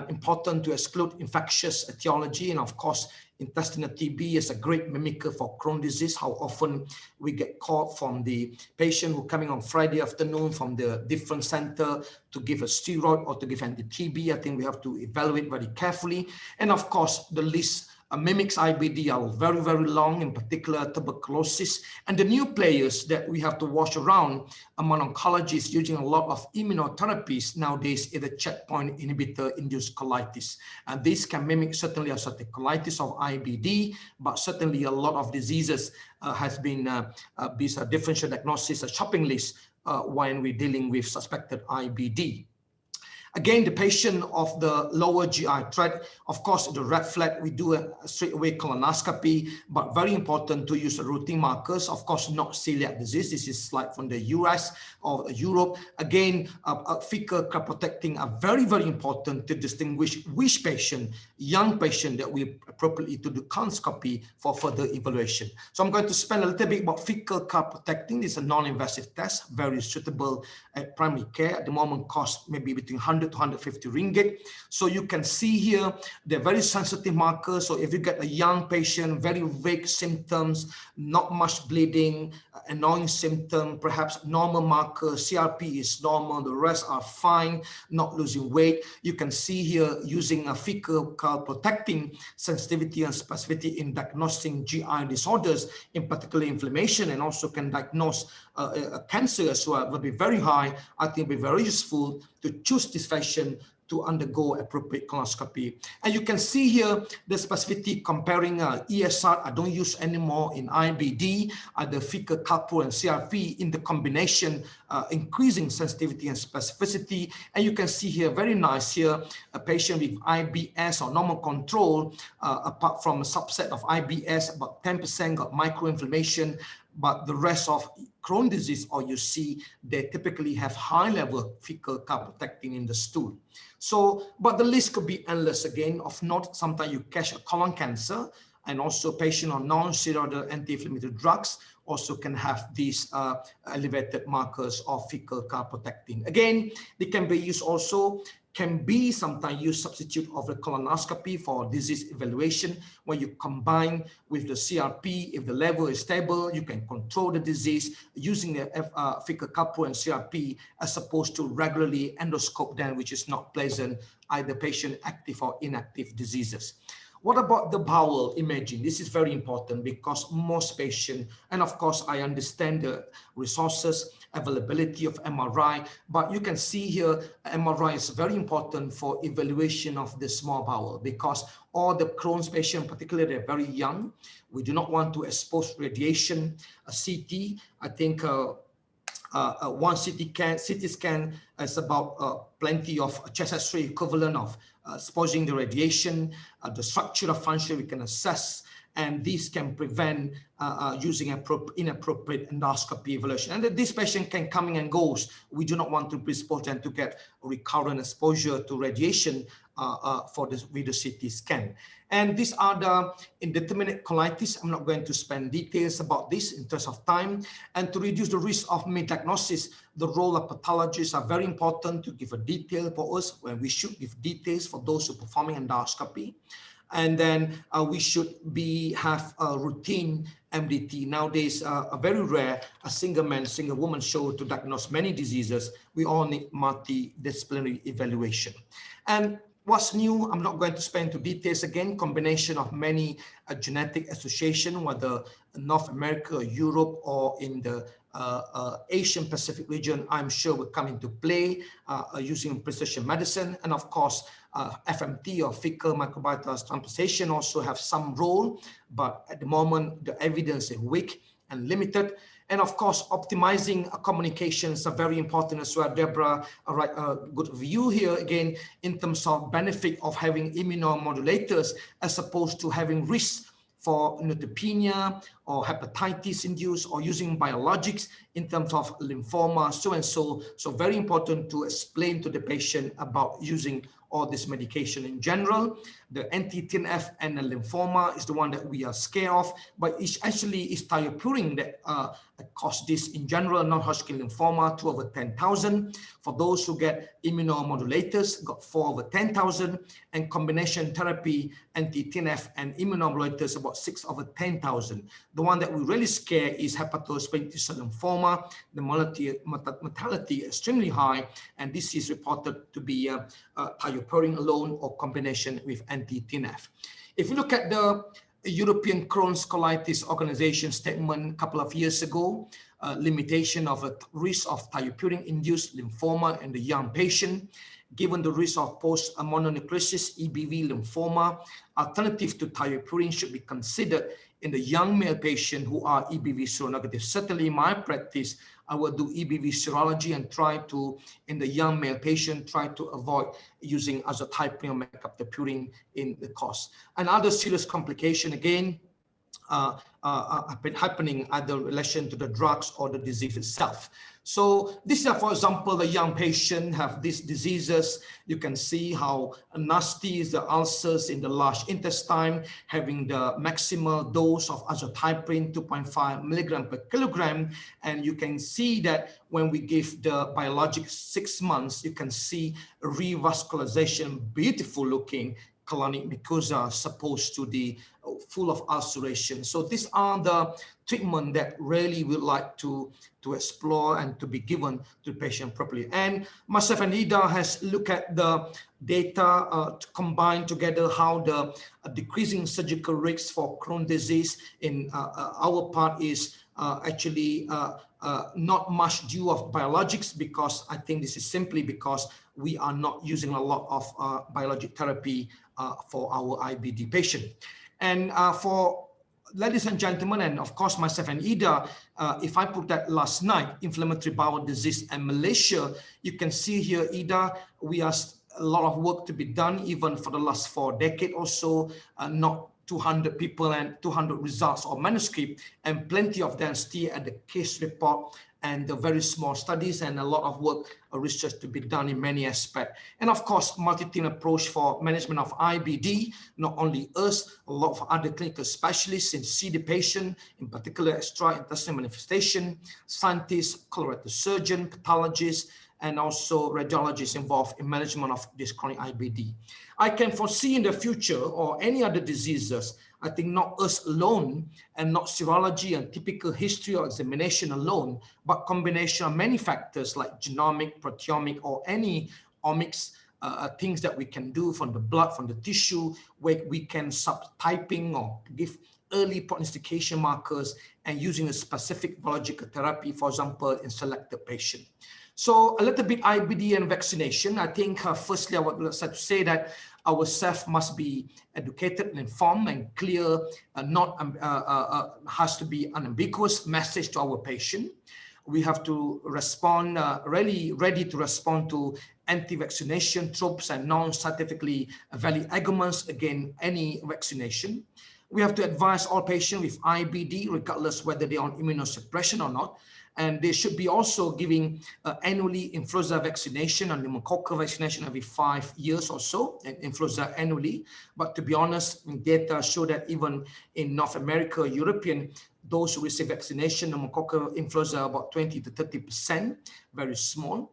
S2: Important to exclude infectious etiology, and of course, intestinal TB is a great mimicker for Crohn disease. How often we get called from the patient who coming on Friday afternoon from the different center to give a steroid or to give anti-TB. I think we have to evaluate very carefully. And of course, the list mimics IBD are very, very long, in particular tuberculosis. And the new players that we have to watch around among oncologists using a lot of immunotherapies nowadays is the checkpoint inhibitor-induced colitis. And this can mimic certainly ulcerative colitis of IBD, but certainly a lot of diseases has been these differential diagnosis, a shopping list when we're dealing with suspected IBD. Again, the patient of the lower GI tract, of course, the red flag, we do a straight away colonoscopy, but very important to use routine markers. Of course, not celiac disease. This is like from the US or Europe. Again, fecal calprotectin are very, very important to distinguish which patient, young patient, that we appropriately to do colonoscopy for further evaluation. So I'm going to spend a little bit about fecal calprotectin. It's a non-invasive test, very suitable at primary care. At the moment, cost maybe between 100 to 150 ringgit. So you can see here, they're very sensitive markers. So if you get a young patient, very vague symptoms, not much bleeding, annoying symptom, perhaps normal marker, CRP is normal, the rest are fine, not losing weight. You can see here using a fecal calprotectin sensitivity and specificity in diagnosing GI disorders, in particular inflammation, and also can diagnose cancer as well, will be very high. I think will be very useful to choose this patient to undergo appropriate colonoscopy. And you can see here the specificity comparing ESR, I don't use anymore in IBD, the fecal calpro and CRP in the combination, increasing sensitivity and specificity. And you can see here, very nice here, a patient with IBS or normal control, apart from a subset of IBS, about 10% got microinflammation, but the rest of Crohn disease, or you see, they typically have high level of fecal calprotectin in the stool. So, but the list could be endless again. Of note, sometimes you catch a colon cancer, and also patient on non-steroidal anti-inflammatory drugs also can have these elevated markers of fecal calprotectin. Again, they can be used also, can be sometimes used substitute of the colonoscopy for disease evaluation, when you combine with the CRP. If the level is stable, you can control the disease using the fecal calpro and CRP, as opposed to regularly endoscope then, which is not pleasant, either patient active or inactive diseases. What about the bowel imaging? This is very important because most patients, and of course I understand the resources, availability of MRI, but you can see here MRI is very important for evaluation of the small bowel, because all the Crohn's patients, particularly they're very young. We do not want to expose radiation. A CT, I think one CT scan is about plenty of chest X-ray equivalent of exposing the radiation, the structural function we can assess, and these can prevent using inappropriate endoscopy evaluation. And this patient can come in and goes. We do not want to predispose them to get recurrent exposure to radiation for this with the CT scan. And these are the indeterminate colitis. I'm not going to spend details about this in terms of time. And to reduce the risk of misdiagnosis, the role of pathologists are very important to give a detail for us when we should give details for those who are performing endoscopy. And then we should have a routine MDT. Nowadays, a very rare, a single man, single woman show to diagnose many diseases. We all need multidisciplinary evaluation. And what's new, I'm not going to spend into details again, combination of many genetic association, whether North America, Europe, or in the Asian Pacific region, I'm sure will come into play using precision medicine. And of course, FMT or fecal microbiota transplantation also have some role, but at the moment, the evidence is weak and limited. And of course, optimizing communications are very important as well. Deborah, a good view here again in terms of benefit of having immunomodulators as opposed to having risks for neutropenia or hepatitis induced, or using biologics in terms of lymphoma, so and so. So very important to explain to the patient about using all this medication in general. The anti-TNF and the lymphoma is the one that we are scared of, but it actually is thiopurine that causes this in general, non-Hodgkin lymphoma, 2 over 10,000. For those who get immunomodulators, got 4 over 10,000, and combination therapy, anti-TNF and immunomodulators, about 6 over 10,000. The one that we really scare is hepatocellular lymphoma. The mortality is extremely high, and this is reported to be thiopurine alone or combination with anti-TNF. If you look at the European Crohn's colitis organization statement a couple of years ago, limitation of a risk of thiopurine-induced lymphoma in the young patient, given the risk of post-mononucleosis EBV lymphoma, alternative to thiopurine should be considered in the young male patient who are EBV seronegative. Certainly in my practice, I will do EBV serology and try to, in the young male patient, try to avoid using azathioprine or mercaptopurine in the course. And other serious complication, again, happening either in relation to the drugs or the disease itself. So this is, for example, the young patient have these diseases. You can see how nasty is the ulcers in the large intestine, having the maximal dose of azathioprine, 2.5 milligram per kilogram. And you can see that when we give the biologics 6 months, you can see a revascularization, beautiful looking colonic mucosa supposed to be full of ulceration. So these are the treatment that really would like to explore and to be given to the patient properly. And myself and Ida has looked at the data to combine together how the decreasing surgical risks for Crohn's disease in our part is actually not much due of biologics, because I think this is simply because we are not using a lot of biologic therapy for our IBD patient. And for ladies and gentlemen, and of course myself and Ida, if I put that last night, inflammatory bowel disease and Malaysia, you can see here, Ida, we are a lot of work to be done, even for the last 4 decades or so, not 200 people and 200 results or manuscript, and plenty of them still at the case report and the very small studies, and a lot of work or research to be done in many aspects. And of course, multi-team approach for management of IBD, not only us, a lot of other clinical specialists in see the patient, in particular extraintestinal manifestation, scientists, colorectal surgeon, pathologists, and also radiologists involved in management of this chronic IBD. I can foresee in the future, or any other diseases, I think not us alone, and not serology and typical history or examination alone, but combination of many factors like genomic, proteomic, or any omics, things that we can do from the blood, from the tissue, where we can subtyping or give early prognostication markers and using a specific biological therapy, for example, in selected patient. So a little bit IBD and vaccination. I think firstly, I would like to say that our self must be educated and informed and clear, has to be an ambiguous message to our patient. We have to respond, really ready to respond to anti-vaccination tropes and non-scientifically valid arguments against any vaccination. We have to advise all patients with IBD, regardless whether they're on immunosuppression or not. And they should be also giving annually influenza vaccination and pneumococcal vaccination every 5 years or so, and influenza annually. But to be honest, data show that even in North America, European, those who receive vaccination, pneumococcal influenza, about 20 to 30%, very small.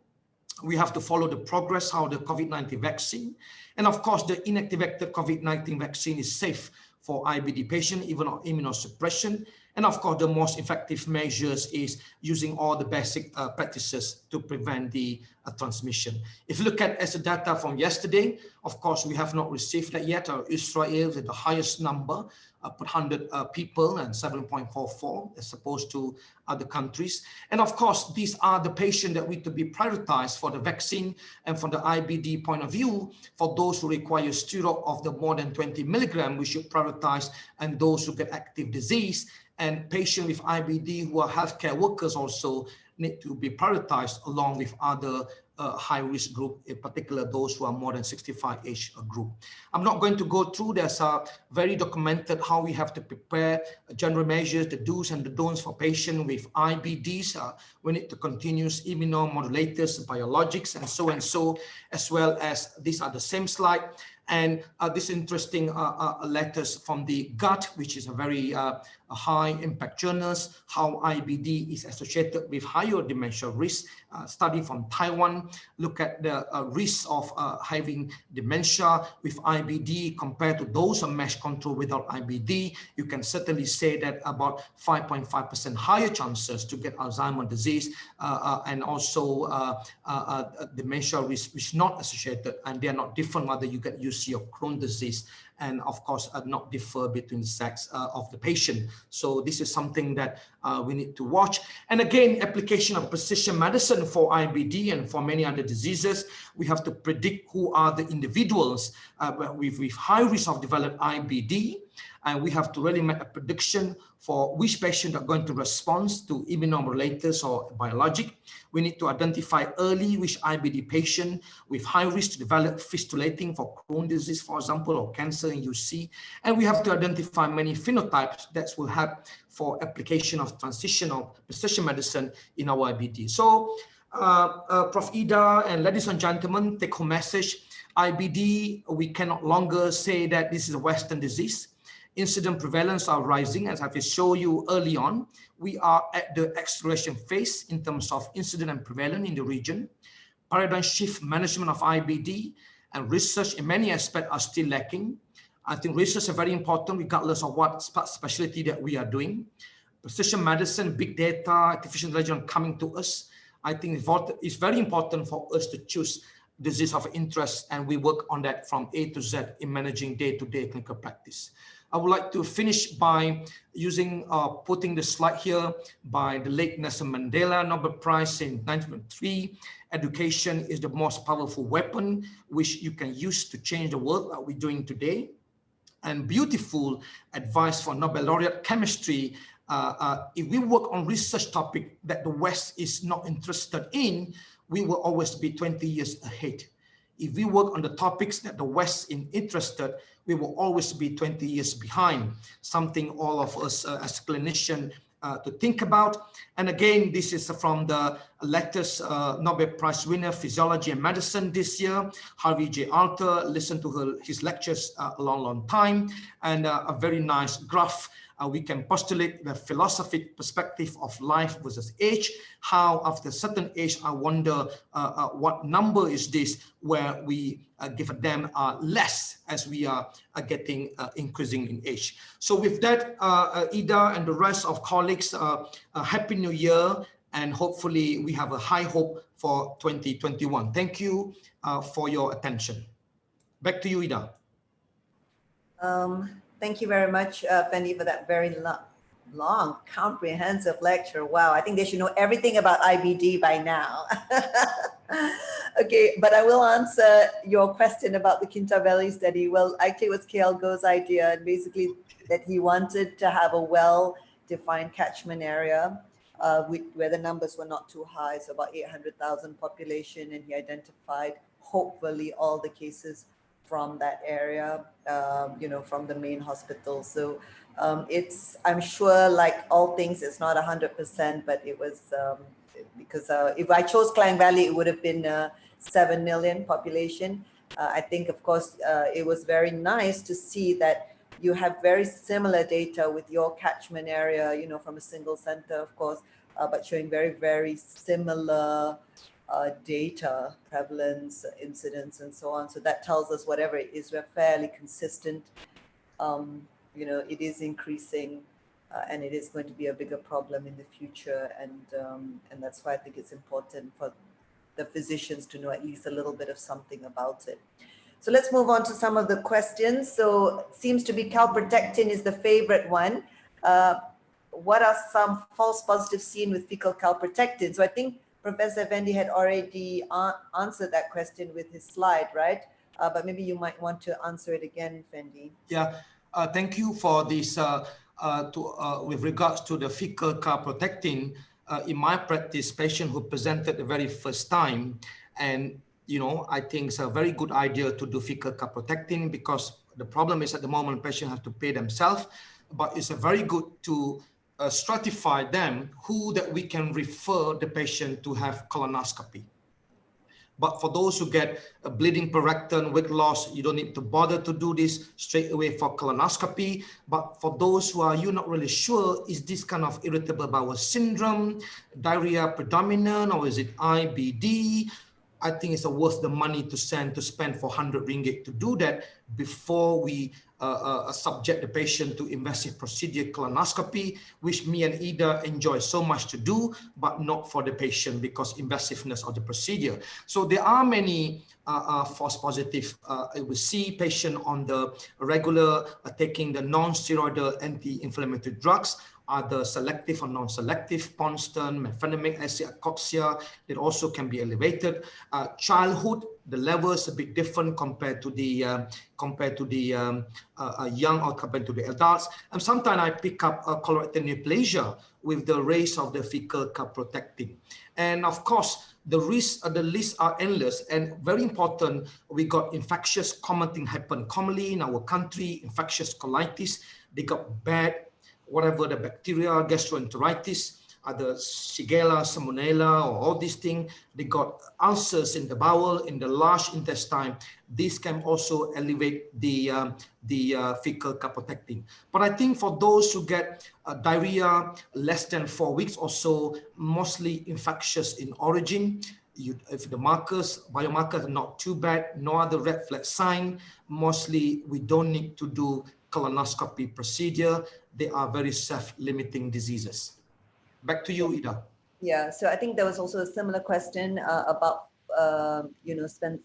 S2: We have to follow the progress, how the COVID-19 vaccine. And of course, the inactivated COVID-19 vaccine is safe for IBD patients, even on immunosuppression. And of course, the most effective measures is using all the basic practices to prevent the transmission. If you look at as the data from yesterday, of course, we have not received that yet. Israel is the highest number per 100 people, and 7.44 as opposed to other countries. And of course, these are the patients that need to be prioritized for the vaccine, and from the IBD point of view, for those who require steroid of the more than 20 milligram, we should prioritize, and those who get active disease, and patients with IBD who are healthcare workers also need to be prioritized along with other high-risk group, in particular those who are more than 65 age group. I'm not going to go through. There's very documented how we have to prepare general measures, the do's and the don'ts for patients with IBDs. We need to continuous immunomodulators, biologics, and so, as well as these are the same slide. And this interesting letters from the gut, which is a very high impact journals, how IBD is associated with higher dementia risk. Study from Taiwan, look at the risk of having dementia with IBD compared to those on mesh control without IBD. You can certainly say that about 5.5% higher chances to get Alzheimer's disease, and also dementia risk which not associated, and they are not different whether you get UC or Crohn disease, and of course not differ between the sex of the patient. So this is something that we need to watch. And again, application of precision medicine for IBD and for many other diseases. We have to predict who are the individuals with high risk of developing IBD. And we have to really make a prediction for which patients are going to respond to immunomodulators or biologic. We need to identify early which IBD patient with high risk to develop fistulating for Crohn disease, for example, or cancer in UC. And we have to identify many phenotypes that will help for application of transitional precision medicine in our IBD. So, Prof. Ida and ladies and gentlemen, take home message. IBD, we cannot longer say that this is a Western disease. Incident prevalence are rising, as I will show you early on. We are at the acceleration phase in terms of incident and prevalence in the region. Paradigm shift management of IBD and research in many aspects are still lacking. I think research is very important regardless of what specialty that we are doing. Precision medicine, big data, artificial intelligence coming to us. I think it's very important for us to choose disease of interest, and we work on that from A to Z in managing day-to-day clinical practice. I would like to finish by using, putting the slide here by the late Nelson Mandela, Nobel Prize in 1903. Education is the most powerful weapon which you can use to change the world that we're doing today. And beautiful advice for Nobel laureate chemistry. If we work on research topic that the West is not interested in, we will always be 20 years ahead. if we work on the topics that the West is interested, we will always be 20 years behind, something all of us as clinicians to think about. And again, this is from the latest Nobel Prize winner, Physiology and Medicine this year, Harvey J. Alter. Listen to his lectures a long time, and a very nice graph. We can postulate the philosophic perspective of life versus age, how after a certain age, I wonder what number is this where we give a damn less as we are getting increasing in age. So with that, Ida and the rest of colleagues, Happy New Year, and hopefully we have a high hope for 2021. Thank you for your attention. Back to you, Ida.
S1: Thank you very much, Affendi, for that very long, comprehensive lecture. Wow, I think they should know everything about IBD by now. Okay, but I will answer your question about the Kinta Valley study. Well, actually, it was KL Go's idea, and basically that he wanted to have a well-defined catchment area where the numbers were not too high, so about 800,000 population, and he identified hopefully all the cases from that area, from the main hospital. So I'm sure, like all things, it's not 100%, but it was because if I chose Klang Valley, it would have been 7 million population. I think, of course, it was very nice to see that you have very similar data with your catchment area, from a single center, of course, but showing very, very similar data, prevalence, incidence, and so on. So that tells us whatever it is, we're fairly consistent. It is increasing, and it is going to be a bigger problem in the future. And that's why I think it's important for the physicians to know at least a little bit of something about it. So let's move on to some of the questions. So it seems to be calprotectin is the favorite one. What are some false positives seen with fecal calprotectin? So I think Professor Affendi had already answered that question with his slide, right? But maybe you might want to answer it again, Affendi.
S2: Yeah, thank you for this. With regards to the fecal calprotectin, in my practice, patient who presented the very first time, and I think it's a very good idea to do fecal calprotectin, because the problem is at the moment patients have to pay themselves, but it's a very good to stratify them who that we can refer the patient to have colonoscopy. But for those who get a bleeding per rectum, weight loss, you don't need to bother to do this straight away for colonoscopy. But for those who are you're not really sure, is this kind of irritable bowel syndrome, diarrhea predominant, or is it IBD? I think it's worth the money to spend 400 ringgit to do that before we subject the patient to invasive procedure colonoscopy, which me and Ida enjoy so much to do, but not for the patient because invasiveness of the procedure. So there are many false positive. We see patient on the regular taking the non-steroidal anti-inflammatory drugs, either selective or non-selective, Ponston, mefenamic acid, acoxia, it also can be elevated. Childhood, the level is a bit different compared to the young or compared to the adults. And sometimes I pick up colorectal neoplasia with the raise of the fecal calprotectin. And of course, the lists are endless, and very important, we got infectious common thing happen commonly in our country, infectious colitis, they got bad whatever the bacteria, gastroenteritis, the Shigella, Salmonella, or all these things, they got ulcers in the bowel, in the large intestine. This can also elevate the fecal calprotectin. But I think for those who get diarrhea less than 4 weeks or so, mostly infectious in origin, if the biomarkers are not too bad, no other red flag sign, mostly we don't need to do colonoscopy procedure. They are very self-limiting diseases. Back to you, Ida.
S1: Yeah, so I think there was also a similar question about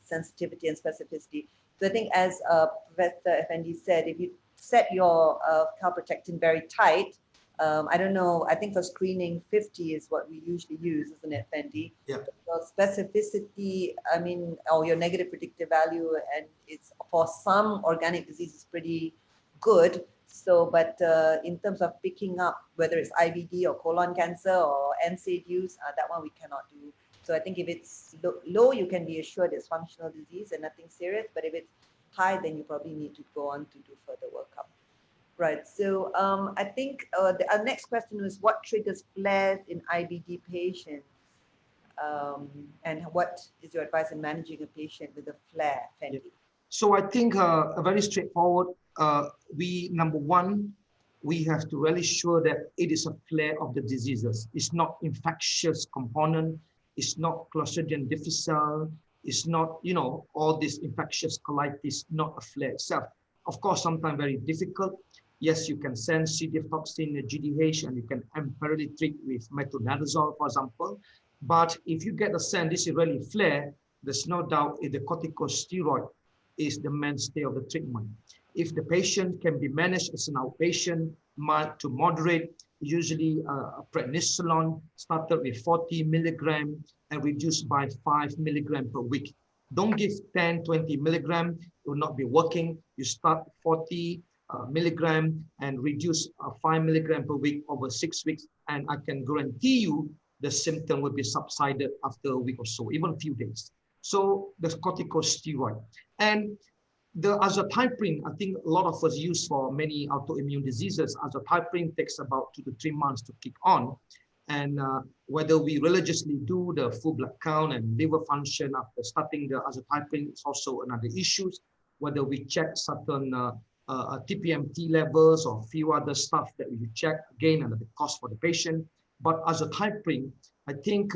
S1: sensitivity and specificity. So I think as Professor Affendi said, if you set your calprotectin very tight, I don't know, I think for screening 50 is what we usually use, isn't it, Affendi?
S2: Yeah.
S1: So specificity, I mean, or your negative predictive value, and it's for some organic diseases pretty good. So, but in terms of picking up whether it's IBD or colon cancer or NSAID use, that one we cannot do. So I think if it's low, you can be assured it's functional disease and nothing serious. But if it's high, then you probably need to go on to do further workup. Right. So I think our next question is, what triggers flares in IBD patients? And what is your advice in managing a patient with a flare, Fendi?
S2: Yeah. So I think a very straightforward, number one, we have to really sure that it is a flare of the diseases. It's not infectious component. It's not Clostridium difficile. It's not, all this infectious colitis, not a flare itself. Of course, sometimes very difficult. Yes, you can send C. diff toxin, GDH, and you can empirically treat with metronidazole, for example. But if you get a sense this is really flare, there's no doubt the corticosteroid is the mainstay of the treatment. If the patient can be managed as an outpatient, mild to moderate, usually prednisolone started with 40 milligram and reduced by 5 milligram per week. Don't give 10, 20 milligram, it will not be working. You start 40 milligram and reduce 5 milligram per week over 6 weeks. And I can guarantee you the symptom will be subsided after a week or so, even a few days. So the corticosteroid. And the azathioprine, I think a lot of us use for many autoimmune diseases. Azathioprine takes about 2 to 3 months to kick on. And whether we religiously do the full blood count and liver function after starting the azathioprine is also another issue. Whether we check certain TPMT levels or a few other stuff that we check, again, another cost for the patient. But azathioprine, I think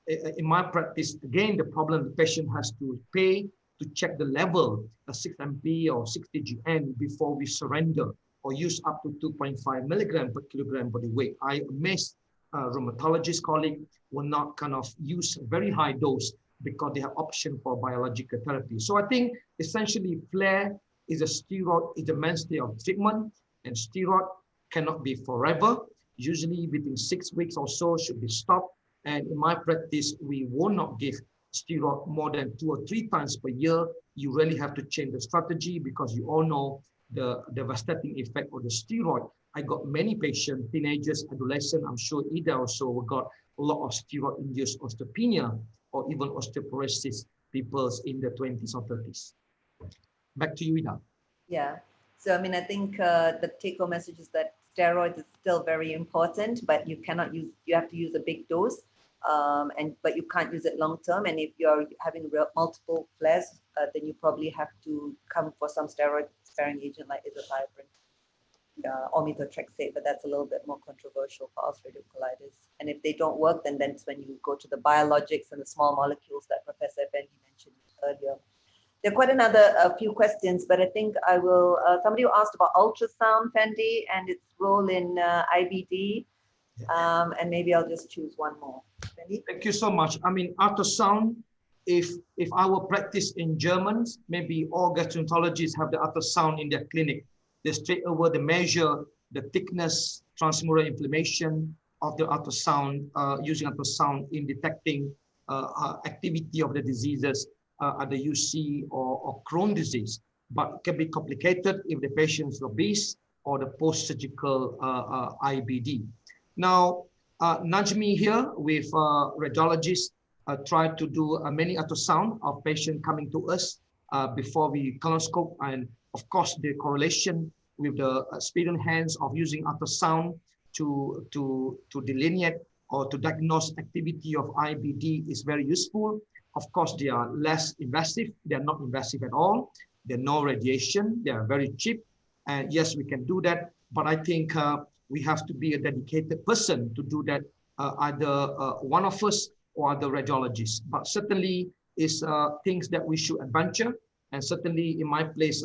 S2: in my practice, again, the problem the patient has to pay to check the level of 6 MP or 60 GN before we surrender or use up to 2.5 milligram per kilogram body weight. I amazed rheumatologist colleague will not kind of use a very high dose because they have option for biological therapy. So I think essentially flare is a steroid, is the mainstay of treatment, and steroid cannot be forever. Usually within 6 weeks or so should be stopped. And in my practice, we will not give steroid more than 2 or 3 times per year. You really have to change the strategy because you all know the devastating effect of the steroid. I got many patients, teenagers, adolescents, I'm sure Ida also got a lot of steroid-induced osteopenia or even osteoporosis, people in the 20s or 30s. Back to you, Ida.
S1: Yeah. So, I mean, I think the take-home message is that steroids is still very important, but you cannot use, you have to use a big dose, but you can't use it long-term. And if you're having multiple flares, then you probably have to come for some steroid-sparing agent like azathioprine or methotrexate, but that's a little bit more controversial for ulcerative colitis. And if they don't work, then that's when you go to the biologics and the small molecules that Professor Affendi mentioned earlier. There are quite a few questions, but I think I will, somebody who asked about ultrasound, Fendi, and its role in IBD, and maybe I'll just choose one more. Fendi?
S2: Thank you so much. I mean, ultrasound, if I were practice in Germans, maybe all gastroenterologists have the ultrasound in their clinic. They straight over the measure, the thickness, transmural inflammation of the ultrasound, using ultrasound in detecting activity of the diseases, either UC or Crohn disease. But it can be complicated if the patient is obese or the post-surgical IBD. Now, Najmi here with radiologists try to do many ultrasound of patient coming to us before we colonoscope, and of course the correlation with the experience hands of using ultrasound to delineate or to diagnose activity of IBD is very useful. Of course, they are less invasive. They are not invasive at all. They're no radiation. They are very cheap. And yes, we can do that. But I think we have to be a dedicated person to do that, either one of us or other radiologists. But certainly is things that we should adventure. And certainly in my place,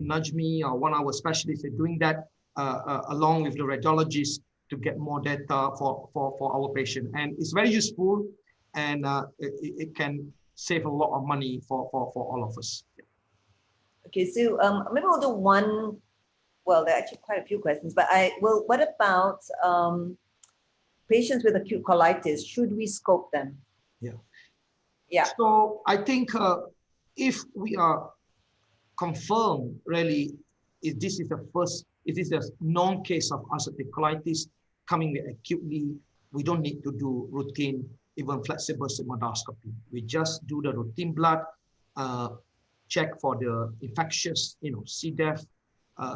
S2: Najmi or one of our specialists are doing that along with the radiologists to get more data for our patient. And it's very useful, and it can save a lot of money for all of us.
S1: Okay, so maybe we'll do one, well, there are actually quite a few questions, but what about patients with acute colitis? Should we scope them? Yeah.
S2: So I think if we are confirmed really, if this is a known case of ulcerative colitis coming acutely, we don't need to do routine even flexible sigmoidoscopy. We just do the routine blood check for the infectious, C. diff,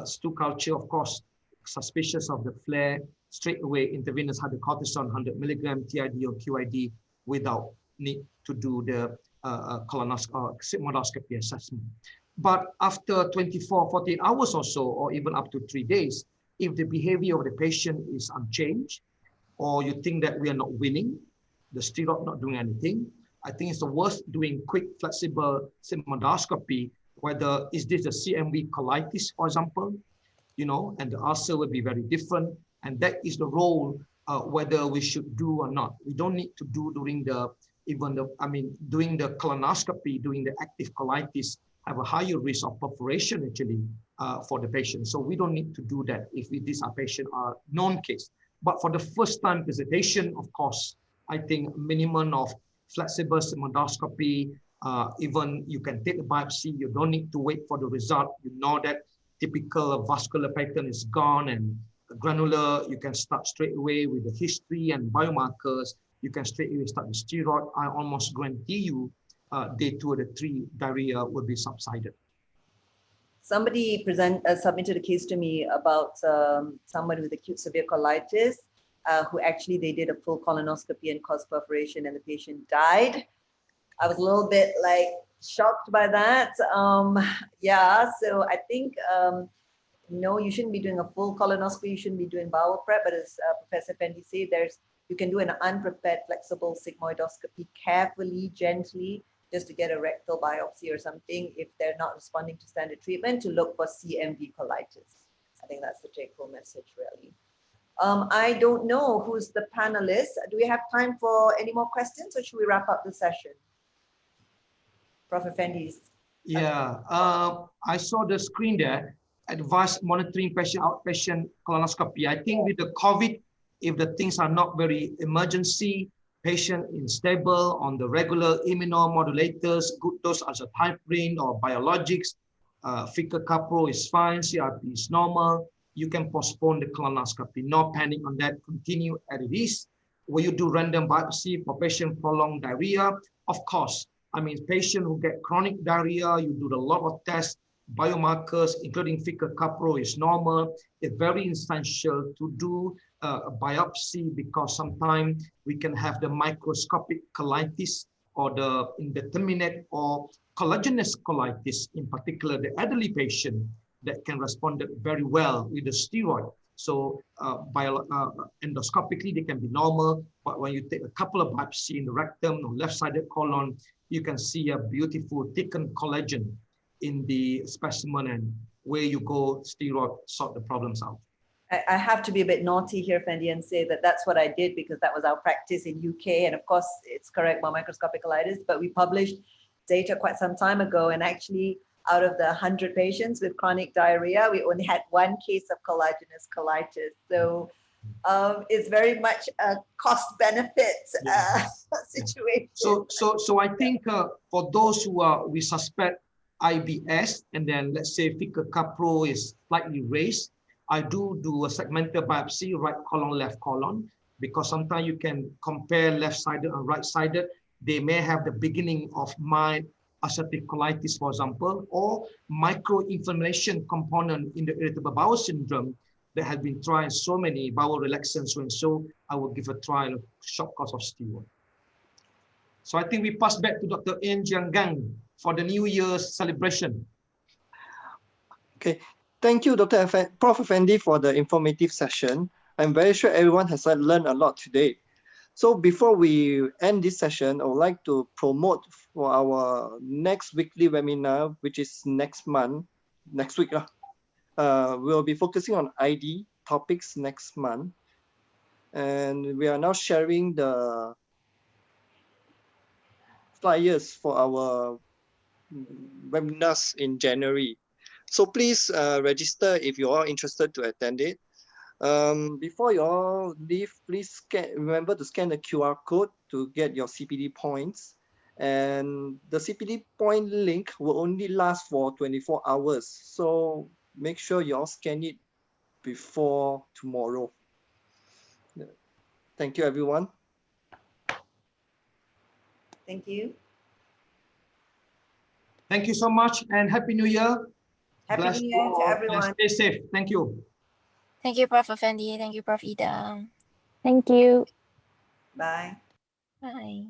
S2: stool culture, of course, suspicious of the flare, straight away intravenous hydrocortisone 100 milligram TID or QID without need to do the sigmoidoscopy assessment. But after 24, 48 hours or so, or even up to 3 days, if the behavior of the patient is unchanged, or you think that we are not winning, the steroid not doing anything, I think it's worth doing quick flexible sigmoidoscopy, whether is this a CMV colitis, for example, and the ulcer will be very different. And that is the role, whether we should do or not. We don't need to do during doing the colonoscopy, doing the active colitis, have a higher risk of perforation actually for the patient. So we don't need to do that if these are patient are known case. But for the first time visitation, of course, I think minimum of flexible sigmoidoscopy, even you can take a biopsy, you don't need to wait for the result. You know that typical vascular pattern is gone and granular, you can start straight away with the history and biomarkers. You can straight away start the steroid. I almost guarantee you day 2 or 3 diarrhea will be subsided.
S1: Somebody submitted a case to me about somebody with acute severe colitis who actually they did a full colonoscopy and caused perforation and the patient died. I was a little bit shocked by that. Yeah, so I think no, you shouldn't be doing a full colonoscopy. You shouldn't be doing bowel prep. But as Professor Affendi said, you can do an unprepared flexible sigmoidoscopy carefully, gently, just to get a rectal biopsy or something if they're not responding to standard treatment to look for CMV colitis. I think that's the take-home message, really. I don't know who's the panelist. Do we have time for any more questions or should we wrap up the session? Prof. Affendi.
S2: Yeah, I saw the screen there. Advanced monitoring patient outpatient colonoscopy. I think with the COVID, if the things are not very emergency, patient is stable on the regular immunomodulators, good dose azathioprine or biologics, fecal capro is fine, CRP is normal, you can postpone the colonoscopy. No panic on that, continue as it is. Will you do random biopsy for patient prolonged diarrhea? Of course. I mean, patient who get chronic diarrhea, you do a lot of tests, biomarkers, including fecal capro is normal. It's very essential to do a biopsy because sometimes we can have the microscopic colitis or the indeterminate or collagenous colitis, in particular the elderly patient that can respond very well with the steroid. So endoscopically, they can be normal, but when you take a couple of biopsies in the rectum or left-sided colon, you can see a beautiful thickened collagen in the specimen, and where you go, steroid sort the problems out.
S1: I have to be a bit naughty here, Fendi, and say that that's what I did because that was our practice in UK. And of course, it's correct about microscopic colitis, but we published data quite some time ago. And actually, out of the 100 patients with chronic diarrhea, we only had 1 case of collagenous colitis. So it's very much a cost-benefit situation.
S2: So I think for those who we suspect IBS, and then let's say fecal capro is slightly raised, I do a segmental biopsy, right colon, left colon, because sometimes you can compare left-sided and right-sided. They may have the beginning of mild ulcerative colitis, for example, or microinflammation component in the irritable bowel syndrome that has been tried so many bowel relaxants. So I will give a trial of short course of steroid. So I think we pass back to Dr. Ian Jianggang for the New Year's celebration.
S3: Okay, thank you, Prof. Affendi, for the informative session. I'm very sure everyone has learned a lot today. So before we end this session, I would like to promote for our next weekly webinar, which is next week. We'll be focusing on ID topics next month. And we are now sharing the flyers for our webinars in January. So please register if you are interested to attend it. Before you all leave, please remember to scan the QR code to get your CPD points. And the CPD point link will only last for 24 hours. So make sure you all scan it before tomorrow. Thank you, everyone.
S1: Thank you.
S2: Thank you so much and Happy New Year.
S1: Happy
S2: Bless
S1: New
S2: you
S1: Year to
S2: all and
S1: everyone.
S2: stay safe. Thank you.
S4: Thank you, Prof. Affendi. Thank you, Prof. Ida.
S5: Thank you.
S1: Bye.
S4: Bye.